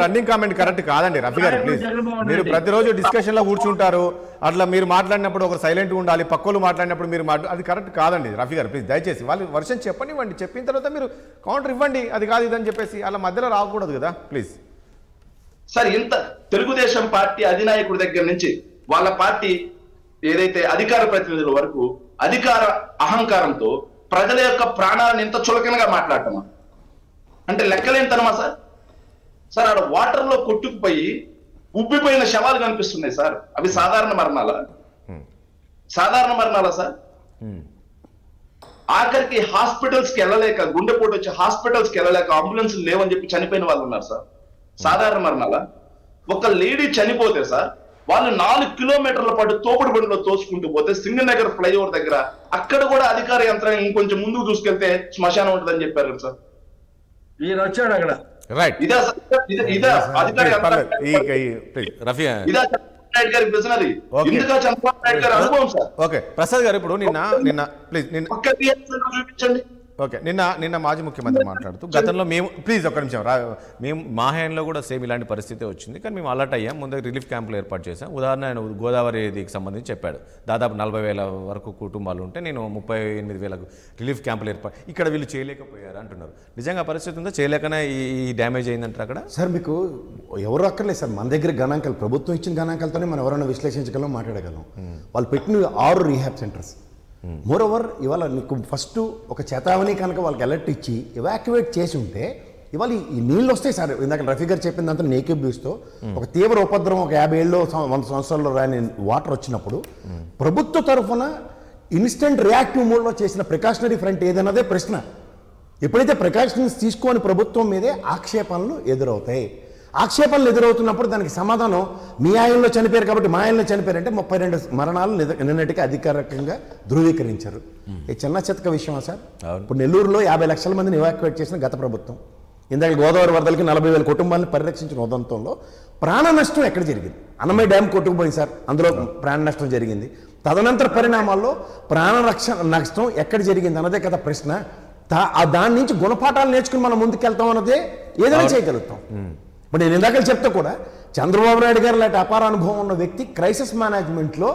రన్నింగ్ కామెంట్ కరెక్ట్ కాదండి రఫీ గారు. ప్లీజ్, మీరు ప్రతిరోజు డిస్కషన్ లో కూర్చుంటారు, అట్లా మీరు మాట్లాడినప్పుడు ఒక సైలెంట్ ఉండాలి, పక్కలు మాట్లాడినప్పుడు మీరు అది కరెక్ట్ కాదండి రఫీ గారు. ప్లీజ్ దయచేసి వాళ్ళు వర్షం చెప్పనివ్వండి, చెప్పిన తర్వాత మీరు కౌంటర్ ఇవ్వండి, అది కాదు ఇదని చెప్పేసి అలా మధ్యలో రాకూడదు కదా. ప్లీజ్ సార్, ఇంత తెలుగుదేశం పార్టీ అధినాయకుడి దగ్గర నుంచి వాళ్ళ పార్టీ ఏదైతే అధికార ప్రతినిధుల వరకు అధికార అహంకారంతో ప్రజల యొక్క ప్రాణాలను ఇంత చులకనగా మాట్లాడటమా? అంటే లెక్కలేంతనమా సార్? సార్ ఆడ వాటర్ లో కొట్టుకుపోయి ఉబ్బిపోయిన శవాలు కనిపిస్తున్నాయి సార్. అవి సాధారణ మరణాలా? సాధారణ మరణాలా సార్? ఆఖరికి హాస్పిటల్స్ కి వెళ్ళలేక, గుండెపోటు వచ్చి హాస్పిటల్స్ కి వెళ్ళలేక అంబులెన్స్ లేవని చెప్పి చనిపోయిన వాళ్ళు ఉన్నారు సార్. సాధారణ మరణాలా? ఒక లేడీ చనిపోతే సార్ వాళ్ళు 4 కిలోమీటర్ల పాటు తోపుడు బండిలో తోసుకుంటూ పోతే సింగనగర్ ఫ్లైఓవర్ దగ్గర అక్కడ కూడా అధికార యంత్రాంగం ఇంకొంచెం ముందుకు చూసుకెళ్తే శ్మశానం ఉంటుందని చెప్పారు సార్. ఈయన వచ్చాడు అక్కడ. రైట్, ఇదా అధికార గారి బిజినరీ, ఇందుగా చంద్రబాబు నాయుడు గారి అనుభవం సార్. ఓకే ప్రసాద్ గారు, ఇప్పుడు నిన్న ప్లీజ్ చూపించండి. ఓకే, నిన్న మాజీ ముఖ్యమంత్రి మాట్లాడుతూ గతంలో మేము ప్లీజ్ ఒక్క నిమిషం మేము మా హయాంలో కూడా సేమ్ ఇలాంటి పరిస్థితి వచ్చింది, కానీ మేము అలర్ట్ అయ్యాం, ముందు రిలీఫ్ క్యాంపులు ఏర్పాటు చేశాం. ఉదాహరణ ఆయన గోదావరికి సంబంధించి చెప్పాడు, దాదాపు 40,000 వరకు కుటుంబాలు ఉంటే నేను 38,000 రిలీఫ్ క్యాంపులు ఏర్పాటు, ఇక్కడ వీళ్ళు చేయలేకపోయారు అంటున్నారు. నిజంగా పరిస్థితి ఉందో చేయలేకనే ఈ డ్యామేజ్ అయిందంటారు అక్కడ? సార్ మీకు ఎవరు అక్కర్లేదు సార్, మన దగ్గర గణాంకాలు, ప్రభుత్వం ఇచ్చిన గణాంకాలతోనే మనం ఎవరైనా విశ్లేషించగలం, మాట్లాడగలం. వాళ్ళు పెట్టిన 6 రీహాబ్ సెంటర్స్. మోరోవర్ ఇవాళ నీకు ఫస్ట్ ఒక చేతావని కనుక వాళ్ళకి అలర్ట్ ఇచ్చి ఎవాక్యువేట్ చేసి ఉంటే ఇవాళ ఈ నీళ్ళు వస్తాయి సార్. ఇందాక రఫీ గారు చెప్పిందంతా నేకే బ్యూస్తో ఒక తీవ్ర ఉపద్రవం ఒక 50 ఏళ్ళు 100 సంవత్సరాల్లో రాని వాటర్ వచ్చినప్పుడు ప్రభుత్వ తరఫున ఇన్స్టెంట్ రియాక్టివ్ మోడ్లో చేసిన ప్రికాషనరీ ఫ్రంట్ ఏదన్నదే ప్రశ్న. ఎప్పుడైతే ప్రికాషన్స్ తీసుకొని ప్రభుత్వం మీదే ఆక్షేపణలు ఎదురవుతాయి. ఆక్షేపణలు ఎదురవుతున్నప్పుడు దానికి సమాధానం మీ ఆయనలో చనిపోయారు కాబట్టి మా ఆయనలో చనిపోయారంటే 32 మరణాలు నిన్నటికి అధికారికంగా ధృవీకరించారు. ఈ చిన్న చితక విషయమా సార్? ఇప్పుడు నెల్లూరులో 50 లక్షల మందిని ఎవాక్యువేట్ చేసిన గత ప్రభుత్వం. ఇందాక గోదావరి వరదలకి 40,000 కుటుంబాలను పరిరక్షించిన ఉదంతంలో ప్రాణ నష్టం ఎక్కడ జరిగింది? అన్నమయ్య డ్యామ్ కొట్టుకుపోయింది సార్, అందులో ప్రాణ నష్టం జరిగింది. తదనంతర పరిణామాల్లో ప్రాణ నష్టం ఎక్కడ జరిగింది అన్నదే కదా ప్రశ్న. దాని నుంచి గుణపాఠాలు నేర్చుకుని మనం ముందుకెళ్తాం అన్నదే ఏదైనా చేయగలుగుతాం. ఇప్పుడు నేను ఇందాక చెప్తా కూడా చంద్రబాబు నాయుడు గారు లాంటి అపార అనుభవం ఉన్న వ్యక్తి క్రైసిస్ మేనేజ్మెంట్లో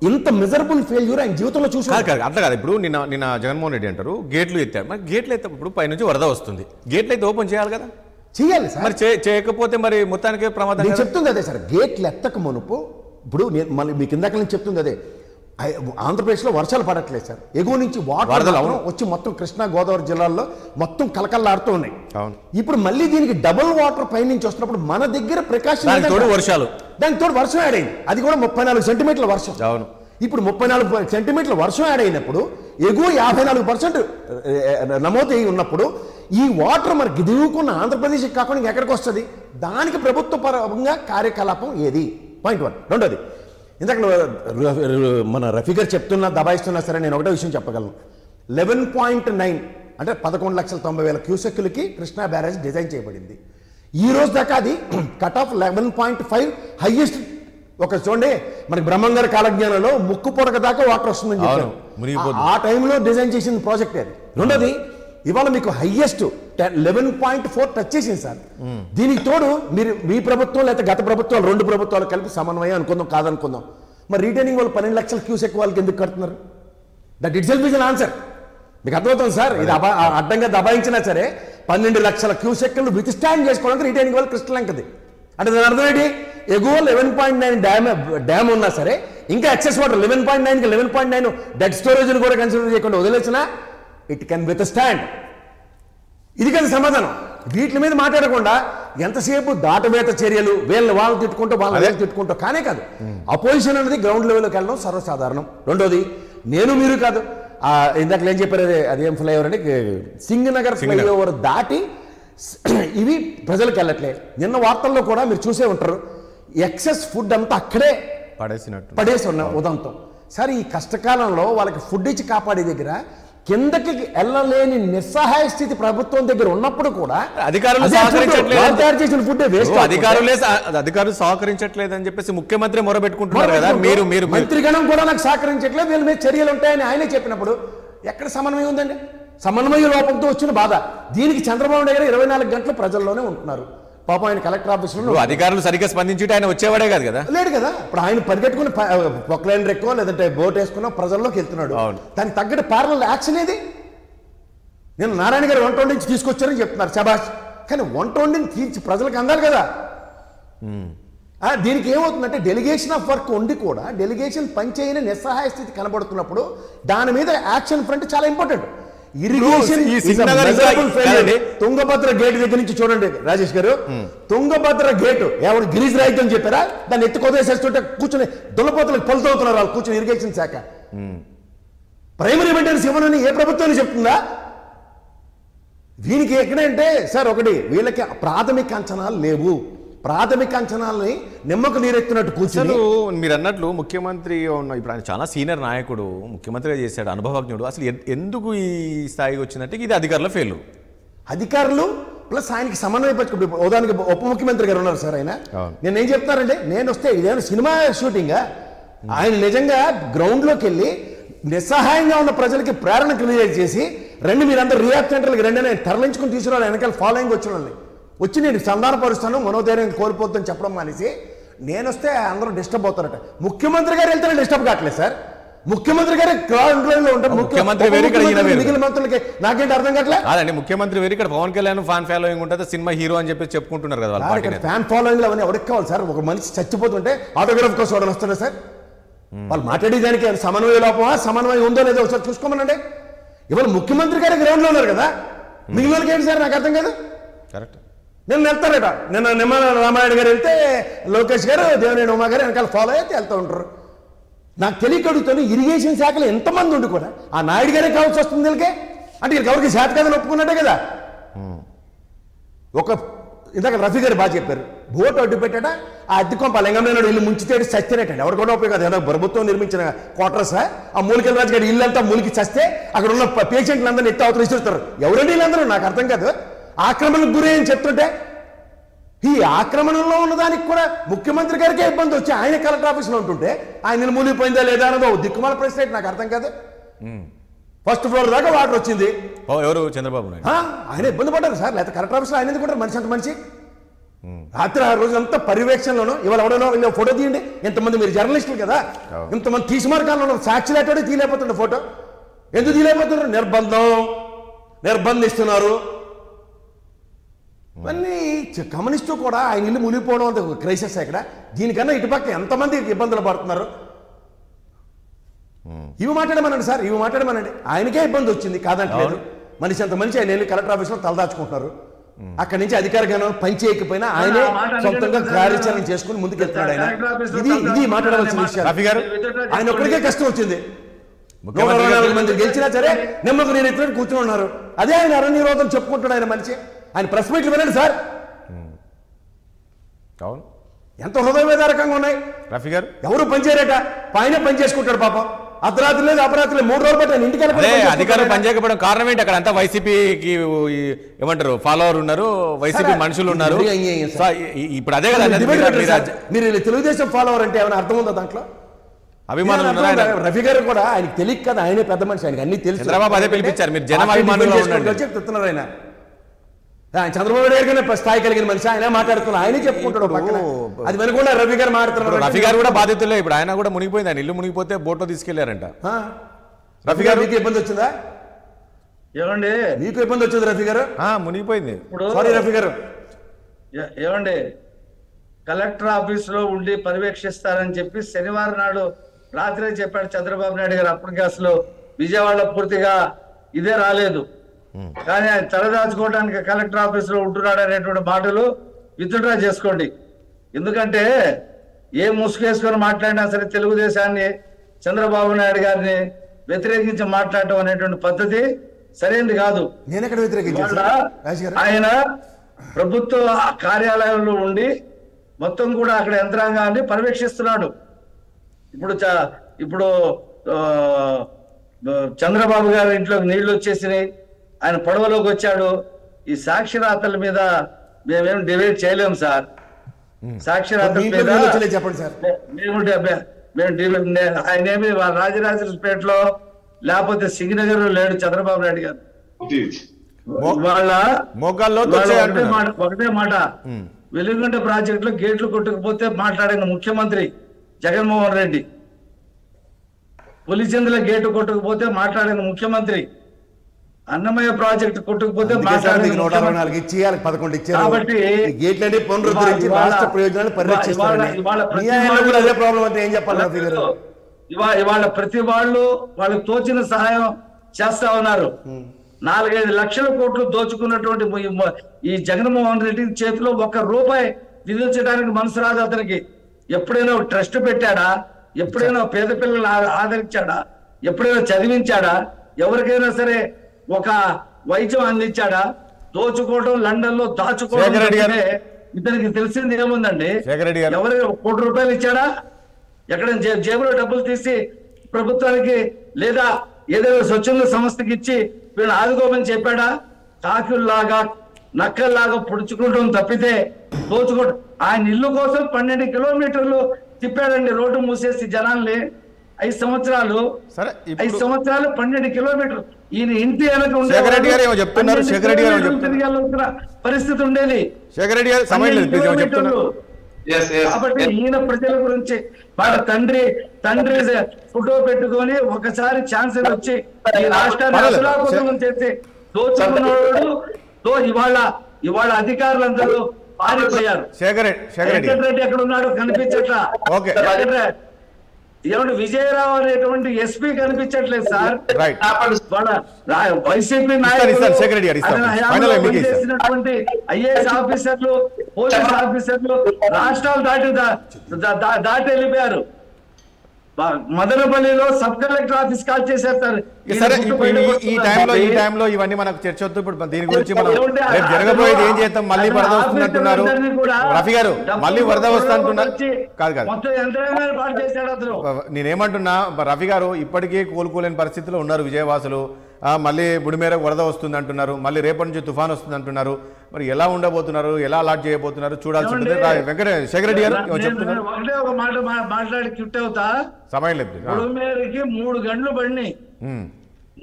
ఇంత మిజరబుల్ ఫెయిల్యూర్ ఆయన జీవితంలో చూసి అట్లా కాదు. ఇప్పుడు నిన్న జగన్మోహన్ రెడ్డి అంటారు గేట్లు ఎత్తారు, మరి గేట్లు ఎత్తప్పుడు పైనుంచి వరద వస్తుంది, గేట్లు అయితే ఓపెన్ చేయాలి కదా. చేయాలి సార్, మరి చేయకపోతే మరి మొత్తానికి ప్రమాదం. నేను చెప్తుంది అదే సార్, గేట్లు ఎత్తక మునుపు ఇప్పుడు మళ్ళీ మీకు ఇందాక నేను చెప్తుంది అదే, ఆంధ్రప్రదేశ్లో వర్షాలు పడట్లేదు సార్, ఎగువ నుంచి వాటర్ వచ్చి మొత్తం కృష్ణా గోదావరి జిల్లాల్లో మొత్తం కలకల్లాడుతూ ఉన్నాయి. ఇప్పుడు మళ్ళీ దీనికి డబుల్ వాటర్ పై నుంచి వస్తున్నప్పుడు మన దగ్గర ప్రికాషన్ వర్షాలు దానికి తోడు వర్షం యాడ్ అయింది, అది కూడా 34 సెంటీమీటర్ల వర్షం. అవును, ఇప్పుడు 34 సెంటీమీటర్ల వర్షం యాడ్ అయినప్పుడు ఎగువ 54% నమోదు అయి ఉన్నప్పుడు ఈ వాటర్ మనకి దిగుకున్న ఆంధ్రప్రదేశ్కి కాకుండా ఇంకెక్కడికి వస్తుంది? దానికి ప్రభుత్వ పరంగా కార్యకలాపం ఏది? పాయింట్ 1. రెండోది, ఇందాక మన రఫీ గారు చెప్తున్నా దబాయిస్తున్నా సరే నేను ఒకటే విషయం చెప్పగలను. 11.9 అంటే 11,90,000 క్యూసెక్కులకి కృష్ణా బ్యారేజ్ డిజైన్ చేయబడింది. ఈ రోజు దాకా అది కట్ ఆఫ్ 11.5 హైయెస్ట్. ఒక చూడండి, మనకి బ్రహ్మంగారి కాలజ్ఞానంలో ముక్కు పొడక దాకా వాటర్ వస్తుందని చెప్పారు. ఆ టైంలో డిజైన్ చేసిన ప్రాజెక్ట్ అది. రెండోది, ఇవాళ మీకు హైయెస్ట్ 11.4 టచ్ చేసింది సార్. దీనికి తోడు మీరు మీ ప్రభుత్వం లేకపోతే గత ప్రభుత్వాలు 2 ప్రభుత్వాలు కలిపి సమన్వయం అనుకుందాం, కాదనుకుందాం, మరి రిటైనింగ్ వాళ్ళు 12 లక్షల క్యూసెక్ వాళ్ళకి ఎందుకు కడుతున్నారు? That it self is an answer. మీకు అర్థమవుతుంది సార్, ఇది అడ్డంగా దబాయించినా సరే 12 లక్షల క్యూసెక్లు విత్ స్టాండ్ చేసుకోవడానికి రిటైనింగ్ వాళ్ళు కృష్ణ లంకది. అంటే దాని అర్థం ఏంటి? ఎగువ 11.9 డ్యామ్ ఉన్నా సరే ఇంకా ఎక్సెస్ వాటర్ 11.9కి 11.9 డెడ్ స్టోరేజ్ని కూడా కన్సిడర్ చేయకుండా వదిలేసినా ఇట్ కెన్ విత్ స్టాండ్. ఇది కదా సమాధానం. వీటి మీద మాట్లాడకుండా ఎంతసేపు దాటవేత చర్యలు, వాళ్ళు తిట్టుకుంటూ వాళ్ళని తిట్టుకుంటూ కానే కాదు. అపోజిషన్ అనేది గ్రౌండ్ లెవెల్లోకి వెళ్ళడం సర్వసాధారణం. రెండోది, నేను మీరు కాదు, ఇందాక ఏం చెప్పారు, అదేం ఫ్లైఓవర్ అంటే సింగనగర్ ఫ్లైఓవర్ దాటి ఇవి ప్రజలకు వెళ్ళట్లే. నిన్న వార్తల్లో కూడా మీరు చూసే ఉంటారు, ఎక్సెస్ ఫుడ్ అంతా అక్కడే పడేసి ఉన్న ఉదంతం. సరే, ఈ కష్టకాలంలో వాళ్ళకి ఫుడ్ ఇచ్చి కాపాడే దగ్గర కిందకి వెళ్ళలేని నిస్సహాయ స్థితి ప్రభుత్వం దగ్గర ఉన్నప్పుడు కూడా అధికారులు తయారు చేసిన ఫుడ్ వేస్ట్. అధికారులు సహకరించట్లేదని చెప్పేసి ముఖ్యమంత్రి మొరబెట్టుకుంటున్నారు కదా. మీరు మంత్రిగణం కూడా నాకు సహకరించట్లేదు, వీళ్ళ మీద చర్యలు ఉంటాయని ఆయనే చెప్పినప్పుడు ఎక్కడ సమన్వయం ఉందండి? సమన్వయ లోపంతో వచ్చిన బాధ. దీనికి చంద్రబాబు దగ్గర 24 గంటలు ప్రజల్లోనే ఉంటున్నారు. పాపం ఆయన కలెక్టర్ ఆఫీసులో అధికారులు సరిగ్గా స్పందించి ఆయన వచ్చేవాడే కాదు కదా, లేడు కదా. ఇప్పుడు ఆయన పరిగెట్టుకుని పొక్లైన్ రెక్కో లేదంటే బోట్ వేసుకున్నా ప్రజల్లోకి వెళ్తున్నాడు. దానికి తగ్గట్టు ప్యారలల్ యాక్షన్ ఏది? నేను నారాయణ గారు 120 నుంచి తీసుకొచ్చారని చెప్తున్నారు, శబాష్. కానీ 120ని తీర్చి ప్రజలకు అందాలి కదా. దీనికి ఏమవుతుందంటే డెలిగేషన్ ఆఫ్ వర్క్ ఉండి కూడా డెలిగేషన్ పనిచేయని నిస్సహాయ స్థితి కనబడుతున్నప్పుడు దాని మీద యాక్షన్ ఫ్రంట్ చాలా ఇంపార్టెంట్. ఇరిగేషన్ తుంగభద్ర గేట్ దగ్గర నుంచి చూడండి రాజేష్ గారు, తుంగభద్ర గేటు ఎవరు గిరీజ్ రైతు అని చెప్పారా? దాన్ని ఎత్తి కొదేసేస్తుంటే కూర్చొని దున్నపోతలకు పొలుతవుతున్నారు వాళ్ళు కూర్చొని. ఇరిగేషన్ శాఖ ప్రైమరీ మెయింటెనెన్స్ ఇవ్వనని ఏ ప్రభుత్వాన్ని చెప్తుందా? దీనికి ఎక్కడంటే సార్ ఒకటి, వీళ్ళకి ప్రాథమిక అంచనాలు లేవు. ప్రాథమిక అంచనాలని నిమ్మకు నీరెత్తినట్టు కూర్చొని మీరు అన్నట్లు ముఖ్యమంత్రి ఇప్పుడు ఆయన చాలా సీనియర్ నాయకుడు, ముఖ్యమంత్రిగా చేశాడు, అనుభవజ్ఞుడు. అసలు ఎందుకు ఈ స్థాయికి వచ్చినట్టు ఇది అధికారుల ఫెయిల్. అధికారులు ప్లస్ ఆయనకి సమన్వయపరచుకుంటే ఉదాహరణకి ఉప ముఖ్యమంత్రి గారు ఉన్నారు సార్. ఆయన నేను ఏం చెప్తానంటే, నేను వస్తే ఇదేమైనా సినిమా షూటింగా? ఆయన నిజంగా గ్రౌండ్లోకి వెళ్ళి నిస్సహాయంగా ఉన్న ప్రజలకి ప్రేరణ క్రియేట్ చేసి రండి మీరందరూ రియాక్ట్ సెంటర్కి రండి అని తరలించుకుని తీసుకురావాలి. వెనకాల ఫాలోయింగ్ వచ్చిన వాళ్ళని వచ్చి నేను సంధానపరుస్తాను, మనోధైర్యం కోల్పోతుందని చెప్పడం మానేసి నేను వస్తే అందరూ డిస్టర్బ్ అవుతారట. ముఖ్యమంత్రి గారు వెళ్తే డిస్టర్బ్ కావట్లేదు సార్. ముఖ్యమంత్రి గారు క్రౌడ్ లో ఉంటారు, మిగిలిన మంత్రులకి నాకేంటి అర్థం కావట్లేదు. అదండి, ముఖ్యమంత్రి వేరు, ఇక్కడ పవన్ కళ్యాణ్ ఫ్యాన్ ఫాలోయింగ్ ఉంటుంది, సినిమా హీరో అని చెప్పి చెప్పుకుంటున్నారు కదా. ఫ్యాన్ ఫాలోయింగ్ అవన్నీ ఎవరికి కావాలి సార్? ఒక మనిషి చచ్చిపోతుంటే ఆటోగ్రాఫ్ కోసం వాడు వస్తారా సార్? వాళ్ళు మాట్లాడేదానికి సమన్వయ లోపమా, సమన్వయం ఉందో లేదో ఒకసారి చూసుకోమనండి. ఇవాళ ముఖ్యమంత్రి గారు గ్రౌండ్ లో ఉన్నారు కదా, మిగిలిన వాళ్ళకి ఏంటి సార్ నాకు అర్థం కాదు. కరెక్ట్. నేను వెళ్తారట, నిన్న నిమ్మల రామారాయణ గారు వెళ్తే లోకేష్ గారు దేవినేని ఉమా గారు వెనకాల ఫాలో అయితే వెళ్తూ ఉంటారు. నాకు తెలియకడుగుతాను, ఇరిగేషన్ శాఖలో ఎంతమంది ఉండి కూడా ఆ నాయుడు గారే కావాల్సి వస్తుంది వీళ్ళకే. అంటే వీళ్ళకి ఎవరికి శాఖ కదని ఒప్పుకున్నట్టే కదా. ఒక ఇందాక రఫీ గారు బాగా చెప్పారు, బోట్ అడ్డు పెట్టాడ ఆ అద్దె కొంప లింగంలో ఇల్లు ముంచితేడు చస్తేనట్టండి. ఎవరు కూడా ఉపయోగం కాదు, ప్రభుత్వం నిర్మించిన క్వార్టర్స్. ఆ మూలికల రాజు గారి ఇల్లంతా మూలికి చస్తే అక్కడ ఉన్న పేషెంట్లందరినీ ఎత్తి అవతలు ఇస్తారు. ఎవరండి వీళ్ళందరూ? నాకు అర్థం కాదు. ఆక్రమణకు గురి అని చెప్తుంటే ఈ ఆక్రమణలో ఉన్నదానికి కూడా ముఖ్యమంత్రి గారికే ఇబ్బంది వచ్చి ఆయన కలెక్టర్ ఆఫీస్లో ఉంటుంటే ఆయన మూలిపోయిందా లేదా అన్నదో దిక్కుమాల ప్రశ్న. నాకు అర్థం కాదు. ఫస్ట్ ఫ్లోర్ దాకా వాటర్ వచ్చింది. ఎవరు? చంద్రబాబు నాయుడు. ఆయన ఇబ్బంది పడ్డారు సార్, లేకపోతే కలెక్టర్ ఆఫీస్లో ఆయన ఎందుకుంటారు? మనిషి అంత మనిషి రాత్రి ఆ రోజంతా పర్యవేక్షణలోనూ ఇవాళ ఎవడనో ఇలా ఫోటో తీయండి. ఎంతమంది మీరు జర్నలిస్టులు కదా, ఇంతమంది తీసి మార్గాల్లో సాక్షి లేటోడే తీయలేకపోతుండే ఫోటో. ఎందుకు తీయలేకపోతున్నారు? నిర్బంధిస్తున్నారు. ఇవన్నీ గమనిస్తూ కూడా ఆయన ఇల్లు మునిగిపోవడం అంత క్రైసిస్ ఇక్కడ. దీనికన్నా ఇటుపక్క ఎంతమంది ఇబ్బందులు పడుతున్నారు? ఇవి మాట్లాడమనండి సార్, ఇవి మాట్లాడమనండి. ఆయనకే ఇబ్బంది వచ్చింది కాదంటలేదు. మనిషి అంత మనిషి ఆయన వెళ్ళి కలెక్టర్ ఆఫీస్లో తలదాచుకుంటున్నారు. అక్కడి నుంచి అధికార గణం పని చేయకపోయినా ఆయనే సొంతంగా కార్యాచరణ చేసుకుని ముందుకెళ్తున్నాడు. ఆయన ఇది మాట్లాడవలసిన విషయం. రఫీ గారు, ఆయన ఒక్కడికే కష్టం వచ్చింది. 124 మంది గెలిచినా సరే నిమ్మకు నేను ఎత్తున కూర్చుని ఉన్నారు. అదే ఆయన అరణ్యరోధం చెప్పుకుంటాడు ఆయన మనిషి. ఆయన ప్రెస్ మీట్లు వినండి సార్. అవును, ఎంత హృదయవేదారకంగా ఉన్నాయి. రఫీ గారు ఎవరు పనిచేయరట, ఆయనే పని చేసుకుంటాడు పాపం. అర్ధరాత్రి లేదు అపరాత్రి లేదు, 3 రోజులు పట్టాను ఇంటికి అధికారులు పనిచేయకపోవడం కారణం ఏంటి? అక్కడ అంతా వైసీపీకి ఏమంటారు ఫాలోవర్ ఉన్నారు, వైసీపీ మనుషులు ఉన్నారు. ఇప్పుడు అదే కదా మీరు తెలుగుదేశం ఫాలోవర్ అంటే ఏమైనా అర్థం ఉందా దాంట్లో? అభిమానులు రఫీ గారు కూడా ఆయనకి తెలియక కదా, ఆయనే పెద్ద మనిషి, ఆయనకి అన్ని తెలుసు. చంద్రబాబు అదే పిలిపించారు, మీరు జనం అభిమానులు చెప్తున్నారు. ఆయన చంద్రబాబు నాయుడు గారు స్థాయి కలిగిన మనిషి, ఆయన మాట్లాడుతున్నారు, ఆయనే చెప్పుకుంటాడు. అది వెనుకుండా రఫీ గారు మాట్లాడుతున్నారు. రఫీ గారు కూడా బాధితులే. ఇప్పుడు ఆయన కూడా మునిగిపోయింది, ఆయన ఇల్లు మునిగిపోతే బోట్లో తీసుకెళ్లారంట. రఫీ గారు మీకు ఇబ్బంది వచ్చిందా? ఏమండి మీకు ఇబ్బంది వచ్చింది రఫీ గారు? మునిగిపోయింది. సారీ రఫీ గారు. ఏమండి కలెక్టర్ ఆఫీస్ లో ఉండి పర్యవేక్షిస్తారని చెప్పి శనివారం నాడు రాత్రే చెప్పాడు చంద్రబాబు నాయుడు గారు. అప్పటికి అసలు విజయవాడలో పూర్తిగా ఇదే రాలేదు. కానీ ఆయన తలదాచుకోవడానికి కలెక్టర్ ఆఫీస్ లో ఉంటున్నాడు అనేటువంటి మాటలు విత్డ్రా చేసుకోండి. ఎందుకంటే ఏ ముసుగేసుకొని మాట్లాడినా సరే తెలుగుదేశాన్ని, చంద్రబాబు నాయుడు గారిని వ్యతిరేకించి మాట్లాడటం అనేటువంటి పద్ధతి సరైనది కాదు. ఆయన ప్రభుత్వ కార్యాలయంలో ఉండి మొత్తం కూడా అక్కడ యంత్రాంగాన్ని పర్యవేక్షిస్తున్నాడు. ఇప్పుడు చంద్రబాబు గారి ఇంట్లోకి నీళ్లు వచ్చేసినాయి, ఆయన పడవలోకి వచ్చాడు. ఈ సాక్షిరాతల మీద మేమేం డిబేట్ చేయలేము సార్. సాక్షిరాతల మీద చెప్పండి సార్. ఆయన ఏమి రాజరాజపేటలో లేకపోతే సింగనగర్ లో లేడు చంద్రబాబు నాయుడు గారు. ఒకటే మాట, వెలుగుంట ప్రాజెక్ట్ లో గేట్లు కొట్టుకుపోతే మాట్లాడిన ముఖ్యమంత్రి జగన్మోహన్ రెడ్డి, పులిచెందుల గేటు కొట్టుకుపోతే మాట్లాడిన ముఖ్యమంత్రి, అన్నమయ్య ప్రాజెక్టు కొట్టుకుపోతే మాట్లాడిన 164 ఇచ్చి 11 ఇచ్చారు. కాబట్టి గేట్లన్నీ పునరుద్ధరించి రాష్ట్ర ప్రయోజనాలు పరిరక్షిస్తారని ఏం చెప్పాలి? ఇవాళ ప్రతి వాళ్ళు వాళ్ళకి తోచిన సహాయం చేస్తా ఉన్నారు. 4-5 లక్షల కోట్లు దోచుకున్నటువంటి ఈ జగన్మోహన్ రెడ్డి చేతిలో 1 రూపాయి విధించడానికి మనసు రాదు అతనికి. ఎప్పుడైనా ట్రస్ట్ పెట్టాడా? ఎప్పుడైనా పేద పిల్లలు ఆదరించాడా? ఎప్పుడైనా చదివించాడా? ఎవరికైనా సరే ఒక వైద్యం అందించాడా? దోచుకోవడం, లండన్ లో దాచుకోవడం ఇతనికి తెలిసింది ఏముందండి? ఎవరు 1 కోటి రూపాయలు ఇచ్చాడా? ఎక్కడ జేబులో డబ్బులు తీసి ప్రభుత్వానికి లేదా ఏదైనా స్వచ్ఛంద సంస్థకి ఇచ్చి వీళ్ళని ఆదుకోమని చెప్పాడా? కాకుల్లాగా నక్కల్లాగా పొడుచుకుంటాం తప్పితే దోచుకోవడం. ఆయన ఇల్లు కోసం 12 కిలోమీటర్లు తిప్పాడండి రోడ్డు మూసేసి జనాల్ని. 5 సంవత్సరాలు 12 కిలోమీటర్లు. ఈయన ఇంటి వెనక ఉండే పరిస్థితి ఉండేది. కాబట్టి ఈయన ప్రజల గురించి వాళ్ళ తండ్రి ఫోటో పెట్టుకొని ఒకసారి ఛాన్సర్ వచ్చి ఈ రాష్ట్రాన్ని అసలాకుతం చేసి దోచుకున్నాడు. ఇవాళ అధికారులందరూ పారిపోయారు. రెడ్డి ఎక్కడ ఉన్నాడు కనిపించట్లా. ఏమంటే విజయరావు అనేటువంటి ఎస్పీ కనిపించట్లేదు సార్. వైసీపీ నాయకులు చేసినటువంటి ఐఏఎస్ ఆఫీసర్లు, పోలీస్ ఆఫీసర్లు రాష్ట్రాలు దాటి వెళ్ళిపోయారు. మదనపల్లిలో సబ్ కలెక్టర్ ఆఫీస్ కాల్ చేసేస్తారు. ఈ టైంలో ఇవన్నీ మనకు చర్చ వద్దు. ఇప్పుడు దీని గురించి మనం రేపు జరగబోయేది ఏం చేద్దాం, మళ్ళీ వరద వస్తుంది అంటున్నారు రఫీ గారు, మళ్ళీ వరద వస్తుంది అంటున్నారు. కాదు నేనేమంటున్నా, రఫీ గారు ఇప్పటికీ కోలుకోలేని పరిస్థితిలో ఉన్నారు విజయవాసులు. మళ్ళీ బుడిమేరకు వరద వస్తుంది అంటున్నారు, మళ్ళీ రేపటి నుంచి తుఫాన్ వస్తుంది అంటున్నారు. మరి ఎలా ఉండబోతున్నారు, ఎలా అలాట్ చేయబోతున్నారు చూడాల్సి ఉంటుంది. శేఖర్ రెడ్డి గారు చెప్తున్నారు. ఒకటే ఒక మాట మాట్లాడి క్విట్ అవుతా. సమయం లేదు. బుడిమేరకి 3 గంటలు పడినాయి.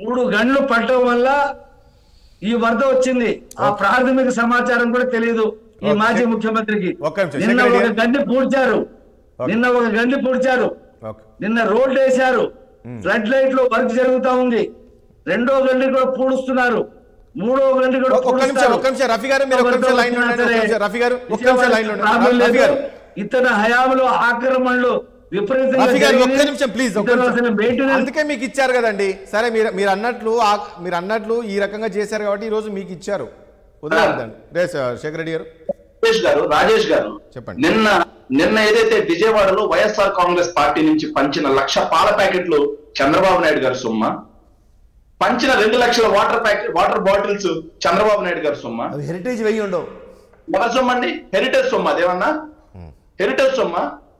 3 గంటలు పట్టడం వల్ల ఈ వరద వచ్చింది. ఆ ప్రాథమిక సమాచారం కూడా తెలియదు ఈ మాజీ ముఖ్యమంత్రికి. నిన్న ఒక గండి పూడ్చారు, నిన్న రోడ్డు వేశారు, ఫ్లడ్ లైట్ లో వర్క్ జరుగుతా ఉంది. 2వ గండి కూడా పూడుస్తున్నారు, 3వ గండి కూడా ఇతర హయాంలో ఆక్రమణలు అందుకే మీకు ఇచ్చారు కదండి. సరే మీరు అన్నట్లు ఈ రకంగా చేశారు కాబట్టి ఈ రోజు మీకు ఇచ్చారు. శేఖర్ రెడ్డి గారు, రాజేష్ గారు చెప్పండి. నిన్న ఏదైతే విజయవాడలో వైఎస్ఆర్ కాంగ్రెస్ పార్టీ నుంచి పంచిన 1,00,000 పాల ప్యాకెట్లు చంద్రబాబు నాయుడు గారి సొమ్మ? పంచిన 2 లక్షల వాటర్ బాటిల్స్ చంద్రబాబు నాయుడు గారి సొమ్మ? హెరిటేజ్ వెయ్యి ఉండవు. ఎవరి సొమ్మ అండి? హెరిటేజ్ సొమ్మ అదేమన్నా? హెరిటేజ్ సొమ్మ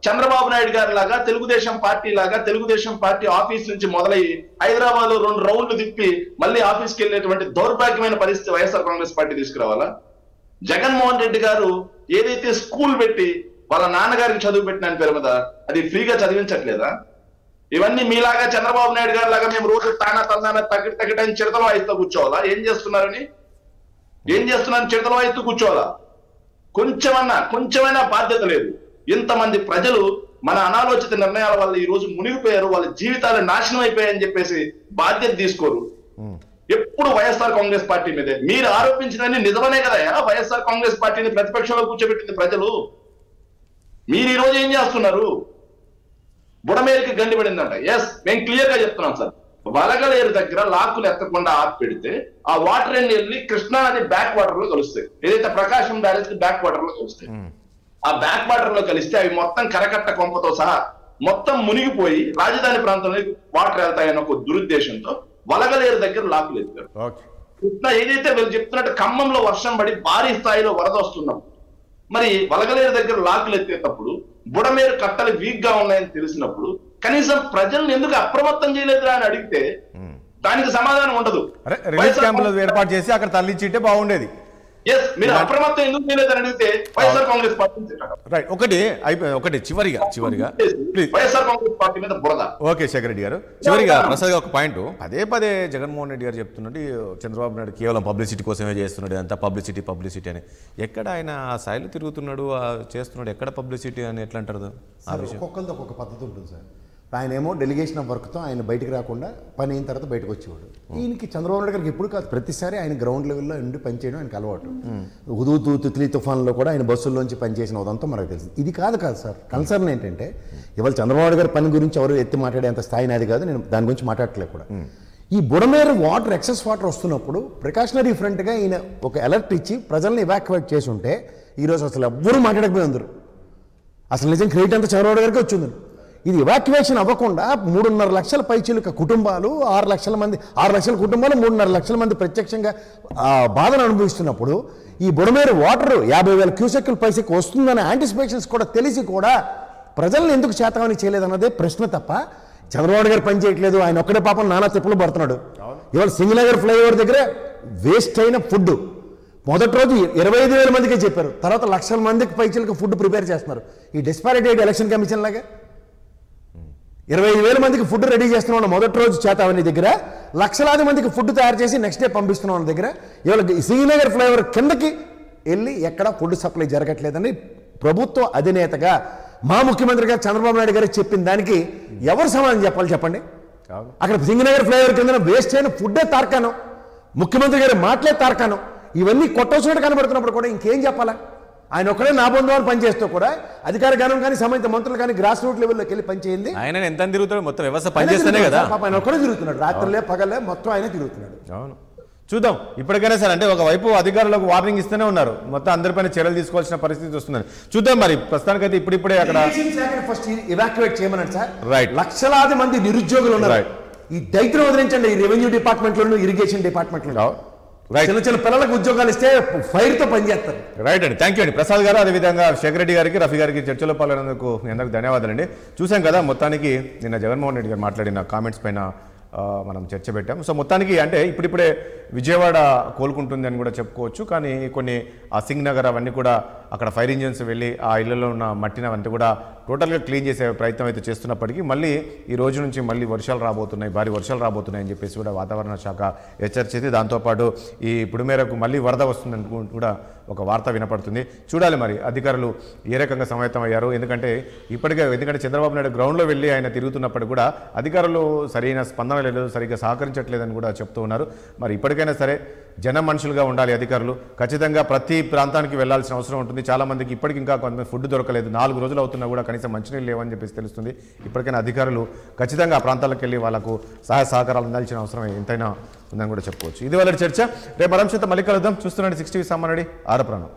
చంద్రబాబు నాయుడు గారి లాగా తెలుగుదేశం పార్టీ ఆఫీస్ నుంచి మొదలయ్యి హైదరాబాద్ లో 2 రౌండ్లు తిప్పి మళ్ళీ ఆఫీస్కి వెళ్ళేటువంటి దౌర్భాగ్యమైన పరిస్థితి వైఎస్ఆర్ కాంగ్రెస్ పార్టీ తీసుకురావాలా? జగన్మోహన్ రెడ్డి గారు ఏదైతే స్కూల్ పెట్టి వాళ్ళ నాన్నగారికి చదువు పెట్టిన పేరు మీద అది ఫ్రీగా చదివించట్లేదా? ఇవన్నీ మీలాగా చంద్రబాబు నాయుడు గారి లాగా మేము రోజు తానా తల్లానా తగ్గటని చిరతల వాయిస్తూ కూర్చోవాలా? ఏం చేస్తున్నారని చిరతల వాయిస్తూ కూర్చోవాలా? కొంచెమైనా బాధ్యత లేదు. ఇంతమంది ప్రజలు మన అనాలోచిత నిర్ణయాల వల్ల ఈ రోజు మునిగిపోయారు, వాళ్ళ జీవితాలు నాశనం అయిపోయాయని చెప్పేసి బాధ్యత తీసుకోరు. ఎప్పుడు వైఎస్ఆర్ కాంగ్రెస్ పార్టీ మీదే మీరు ఆరోపించినన్ని నిజమనే కదా. వైఎస్ఆర్ కాంగ్రెస్ పార్టీని ప్రతిపక్షంలో కూర్చోబెట్టింది ప్రజలు. మీరు ఈ రోజు ఏం చేస్తున్నారు? బుడమేరుకి గండి పడిందంట. ఎస్, మేము క్లియర్ గా చెప్తున్నాం సార్. వలగలేరు దగ్గర లాక్కులు ఎత్తకుండా ఆపి పెడితే ఆ వాటర్ అన్ని వెళ్ళి కృష్ణా నది బ్యాక్ వాటర్ లో కలుస్తాయి. ఏదైతే ప్రకాశం బ్యారేజ్ బ్యాక్ వాటర్ లో కలుస్తాయి. ఆ బ్యాక్ వాటర్ లో కలిస్తే అవి మొత్తం కరకట్ట కొంపతో సహా మొత్తం మునిగిపోయి రాజధాని ప్రాంతంలో వాటర్ వెళ్తాయన్న ఒక దురుద్దేశంతో వలగలేరు దగ్గర లాక్కులు ఎత్తారు. కృష్ణ ఏదైతే వీళ్ళు చెప్తున్నట్టు ఖమ్మంలో వర్షం పడి భారీ స్థాయిలో వరద వస్తున్నప్పుడు మరి వలగలేరు దగ్గర లాక్కులు ఎత్తేటప్పుడు బుడమేరు కట్టలు వీక్ గా ఉన్నాయని తెలిసినప్పుడు కనీసం ప్రజలను ఎందుకు అప్రమత్తం చేయలేదురా అని అడిగితే దానికి సమాధానం ఉండదు. ఏర్పాటు చేసి అక్కడ తరలించితే బాగుండేది. మీరు అప్రమత్తం ఎందుకు చేయలేదని అడిగితే వైఎస్ఆర్ కాంగ్రెస్ పార్టీ రైట్. ఒకటి చివరిగా వైఎస్ఆర్ కాంగ్రెస్ పార్టీ మీద బురద. ఓకే శేఖర్ రెడ్డి గారు, చివరిగా ప్రసాద్ ఒక పాయింట్. పదే జగన్మోహన్ రెడ్డి గారు చెప్తున్నాడు చంద్రబాబు నాయుడు కేవలం పబ్లిసిటీ కోసమే చేస్తున్నాడు, అంతా పబ్లిసిటీ అని. ఎక్కడ ఆయన ఆ స్థాయిలో తిరుగుతున్నాడు, చేస్తున్నాడు, ఎక్కడ పబ్లిసిటీ అని ఎట్లా అంటారు? ఒక్కొక్కరిది ఒక్కొక్క పద్ధతి ఉంటుంది సార్. ఆయన ఏమో డెలిగేషన్ ఆఫ్ వర్క్తో ఆయన బయటకు రాకుండా పని అయిన తర్వాత బయటకు వచ్చేవాడు. ఈయనకి చంద్రబాబు నాయుడు గారికి ఎప్పుడు కాదు, ప్రతిసారి ఆయన గ్రౌండ్ లెవెల్లో ఉండి పనిచేయడం ఆయనకు అలవాటు. ఉదూ తిత్లీ తుఫాన్లో కూడా ఆయన బస్సుల్లోంచి పనిచేసిన ఉదంతా మనకు తెలుసు. ఇది కాదు సార్ కన్సర్న్ ఏంటంటే ఇవాళ చంద్రబాబు నాయుడు గారి పని గురించి ఎవరు ఎత్తి మాట్లాడేంత స్థాయి నాది కాదు, నేను దాని గురించి మాట్లాడట్లేదు కూడా. ఈ బుడమేరు వాటర్ ఎక్సెస్ వాటర్ వస్తున్నప్పుడు ప్రికాషనరీ ఫ్రంట్గా ఈయన ఒక అలర్ట్ ఇచ్చి ప్రజల్ని ఎవాక్యువేట్ చేసి ఉంటే ఈరోజు అసలు ఎవ్వరూ మాట్లాడకపోయి అందరు. అసలు నిజం క్రెడిట్ అంతా చంద్రబాబు గారికి వచ్చింది. ఇది ఎవాక్యువేషన్ అవ్వకుండా 3.5 లక్షల పైచిలుక కుటుంబాలు, 6 లక్షల కుటుంబాలు 3.5 లక్షల మంది ప్రత్యక్షంగా బాధను అనుభవిస్తున్నప్పుడు ఈ బుడమేరు వాటర్ 50,000 క్యూసెక్కుల పైసకి వస్తుందనే యాంటిసిపేషన్స్ కూడా తెలిసి కూడా ప్రజల్ని ఎందుకు చేతమని చేయలేదన్నదే ప్రశ్న తప్ప చంద్రబాబు గారు పని చేయట్లేదు, ఆయన ఒక్కడే పాపం నానా తిప్పులు పడుతున్నాడు. ఇవాళ సింగనగర్ ఫ్లైఓవర్ దగ్గర వేస్ట్ అయిన ఫుడ్ మొదటి రోజు 25,000 మందికే చెప్పారు, తర్వాత లక్షల మందికి పైచిలుక ఫుడ్ ప్రిపేర్ చేస్తున్నారు. ఈ డిస్పారిటీ ఎలక్షన్ కమిషన్ లాగా 25,000 మందికి ఫుడ్ రెడీ చేస్తున్నాం మొదటి రోజు చేతావని దగ్గర, లక్షలాది మందికి ఫుడ్ తయారు చేసి నెక్స్ట్ డే పంపిస్తున్నాం దగ్గర. ఇవాళ శ్రీనగర్ ఫ్లైఓవర్ కిందకి వెళ్ళి ఎక్కడ ఫుడ్ సప్లై జరగట్లేదని ప్రభుత్వ అధినేతగా మా ముఖ్యమంత్రి గారు చంద్రబాబు నాయుడు గారు చెప్పిన దానికి ఎవరు సమాధానం చెప్పాలి చెప్పండి? అక్కడ సింగనగర్ ఫ్లైఓవర్ కింద వేస్ట్ అయిన ఫుడ్డే తార్కాను, ముఖ్యమంత్రి గారు మాటలే తార్కాను, ఇవన్నీ కొట్టవచ్చినట్టు కనబడుతున్నప్పుడు కూడా ఇంకేం చెప్పాలా? ఆయన ఒక్కడే నా బంధువులు పనిచేస్తూ కూడా అధికార గణం కానీ సంబంధిత మంత్రులు కానీ గ్రాస్ రూట్ లెవెల్లోకి వెళ్ళి పనిచేయండి. ఆయన ఎంత తిరుగుతాడు, మొత్తం వ్యవస్థ పనిచేస్తేనే కదా. ఆయన ఒక్కడే తిరుగుతున్నాడు, రాత్రులే పగలే మొత్తం ఆయన తిరుగుతున్నాడు. అవును, చూద్దాం ఇప్పటికైనా సరే. అంటే ఒకవైపు అధికారులకు వార్నింగ్ ఇస్తూనే ఉన్నారు, మొత్తం అందరిపైన చర్యలు తీసుకోవాల్సిన పరిస్థితి వస్తుందని చూద్దాం. మరి ప్రస్తుతానికైతే ఇప్పుడిప్పుడే అక్కడ ఫస్ట్ ఎవాక్యువేట్ చేయమన్నాడు సార్. రైట్, లక్షలాది మంది నిరుద్యోగులు ఉన్నారు. ఈ దైత్యం వదిలించండి. ఈ రెవెన్యూ డిపార్ట్మెంట్ లోను, ఇరిగేషన్ డిపార్ట్మెంట్ లో చిన్న పిల్లలకు ఉద్యోగాలు ఇస్తే ఫైర్ తో పనిచేస్తారు. రైట్ అండి, థ్యాంక్ యూ అండి ప్రసాద్ గారు, అదేవిధంగా శేఖర్ రెడ్డి గారికి, రఫీ గారికి చర్చలో పాల్గొనేందుకు మీ అందరికి ధన్యవాదాలండి. చూసాం కదా మొత్తానికి నిన్న జగన్మోహన్ రెడ్డి గారు మాట్లాడిన కామెంట్స్ పైన మనం చర్చ పెట్టాం. సో మొత్తానికి అంటే ఇప్పుడిప్పుడే విజయవాడ కోలుకుంటుంది అని కూడా చెప్పుకోవచ్చు. కానీ కొన్ని ఆ సింగ్ నగర్ అవన్నీ కూడా అక్కడ ఫైర్ ఇంజిన్స్ వెళ్ళి ఆ ఇళ్లలో ఉన్న మట్టిని అవన్నీ కూడా టోటల్గా క్లీన్ చేసే ప్రయత్నం అయితే చేస్తున్నప్పటికీ మళ్ళీ ఈ రోజు నుంచి మళ్ళీ వర్షాలు రాబోతున్నాయి, భారీ వర్షాలు రాబోతున్నాయి అని చెప్పేసి కూడా వాతావరణ శాఖ హెచ్చరించింది. దాంతోపాటు ఈ బుడమేరకు మళ్ళీ వరద వస్తుందని కూడా ఒక వార్త వినపడుతుంది. చూడాలి మరి అధికారులు ఏ రకంగా సమాయత్తం అయ్యారు. ఎందుకంటే చంద్రబాబు నాయుడు గ్రౌండ్లో వెళ్ళి ఆయన తిరుగుతున్నప్పుడు కూడా అధికారులు సరైన స్పందన లేదు, సరిగ్గా సహకరించట్లేదని కూడా చెప్తూ ఉన్నారు. మరి ఇప్పటికైనా సరే జన మనుషులుగా ఉండాలి అధికారులు. ఖచ్చితంగా ప్రతి ప్రాంతానికి వెళ్లాల్సిన అవసరం ఉంటుంది. చాలామందికి ఇప్పటికి ఇంకా కొంతమంది ఫుడ్ దొరకలేదు, 4 రోజులు అవుతున్నా కూడా కనీసం మంచినీళ్ళు లేవని చెప్పేసి తెలుస్తుంది. ఇప్పటికైనా అధికారులు ఖచ్చితంగా ఆ ప్రాంతాలకు వెళ్ళి వాళ్ళకు సహాయ సహకారాలు అందాల్సిన అవసరం ఎంతైనా ఉందని కూడా చెప్పుకోవచ్చు. ఇది వాళ్ళ చర్చ. రేపు మరంశంతో మళ్ళీ కలుద్దాం. చూస్తున్నాండి 60 సామాన్యుడి ఆరప్రాణం.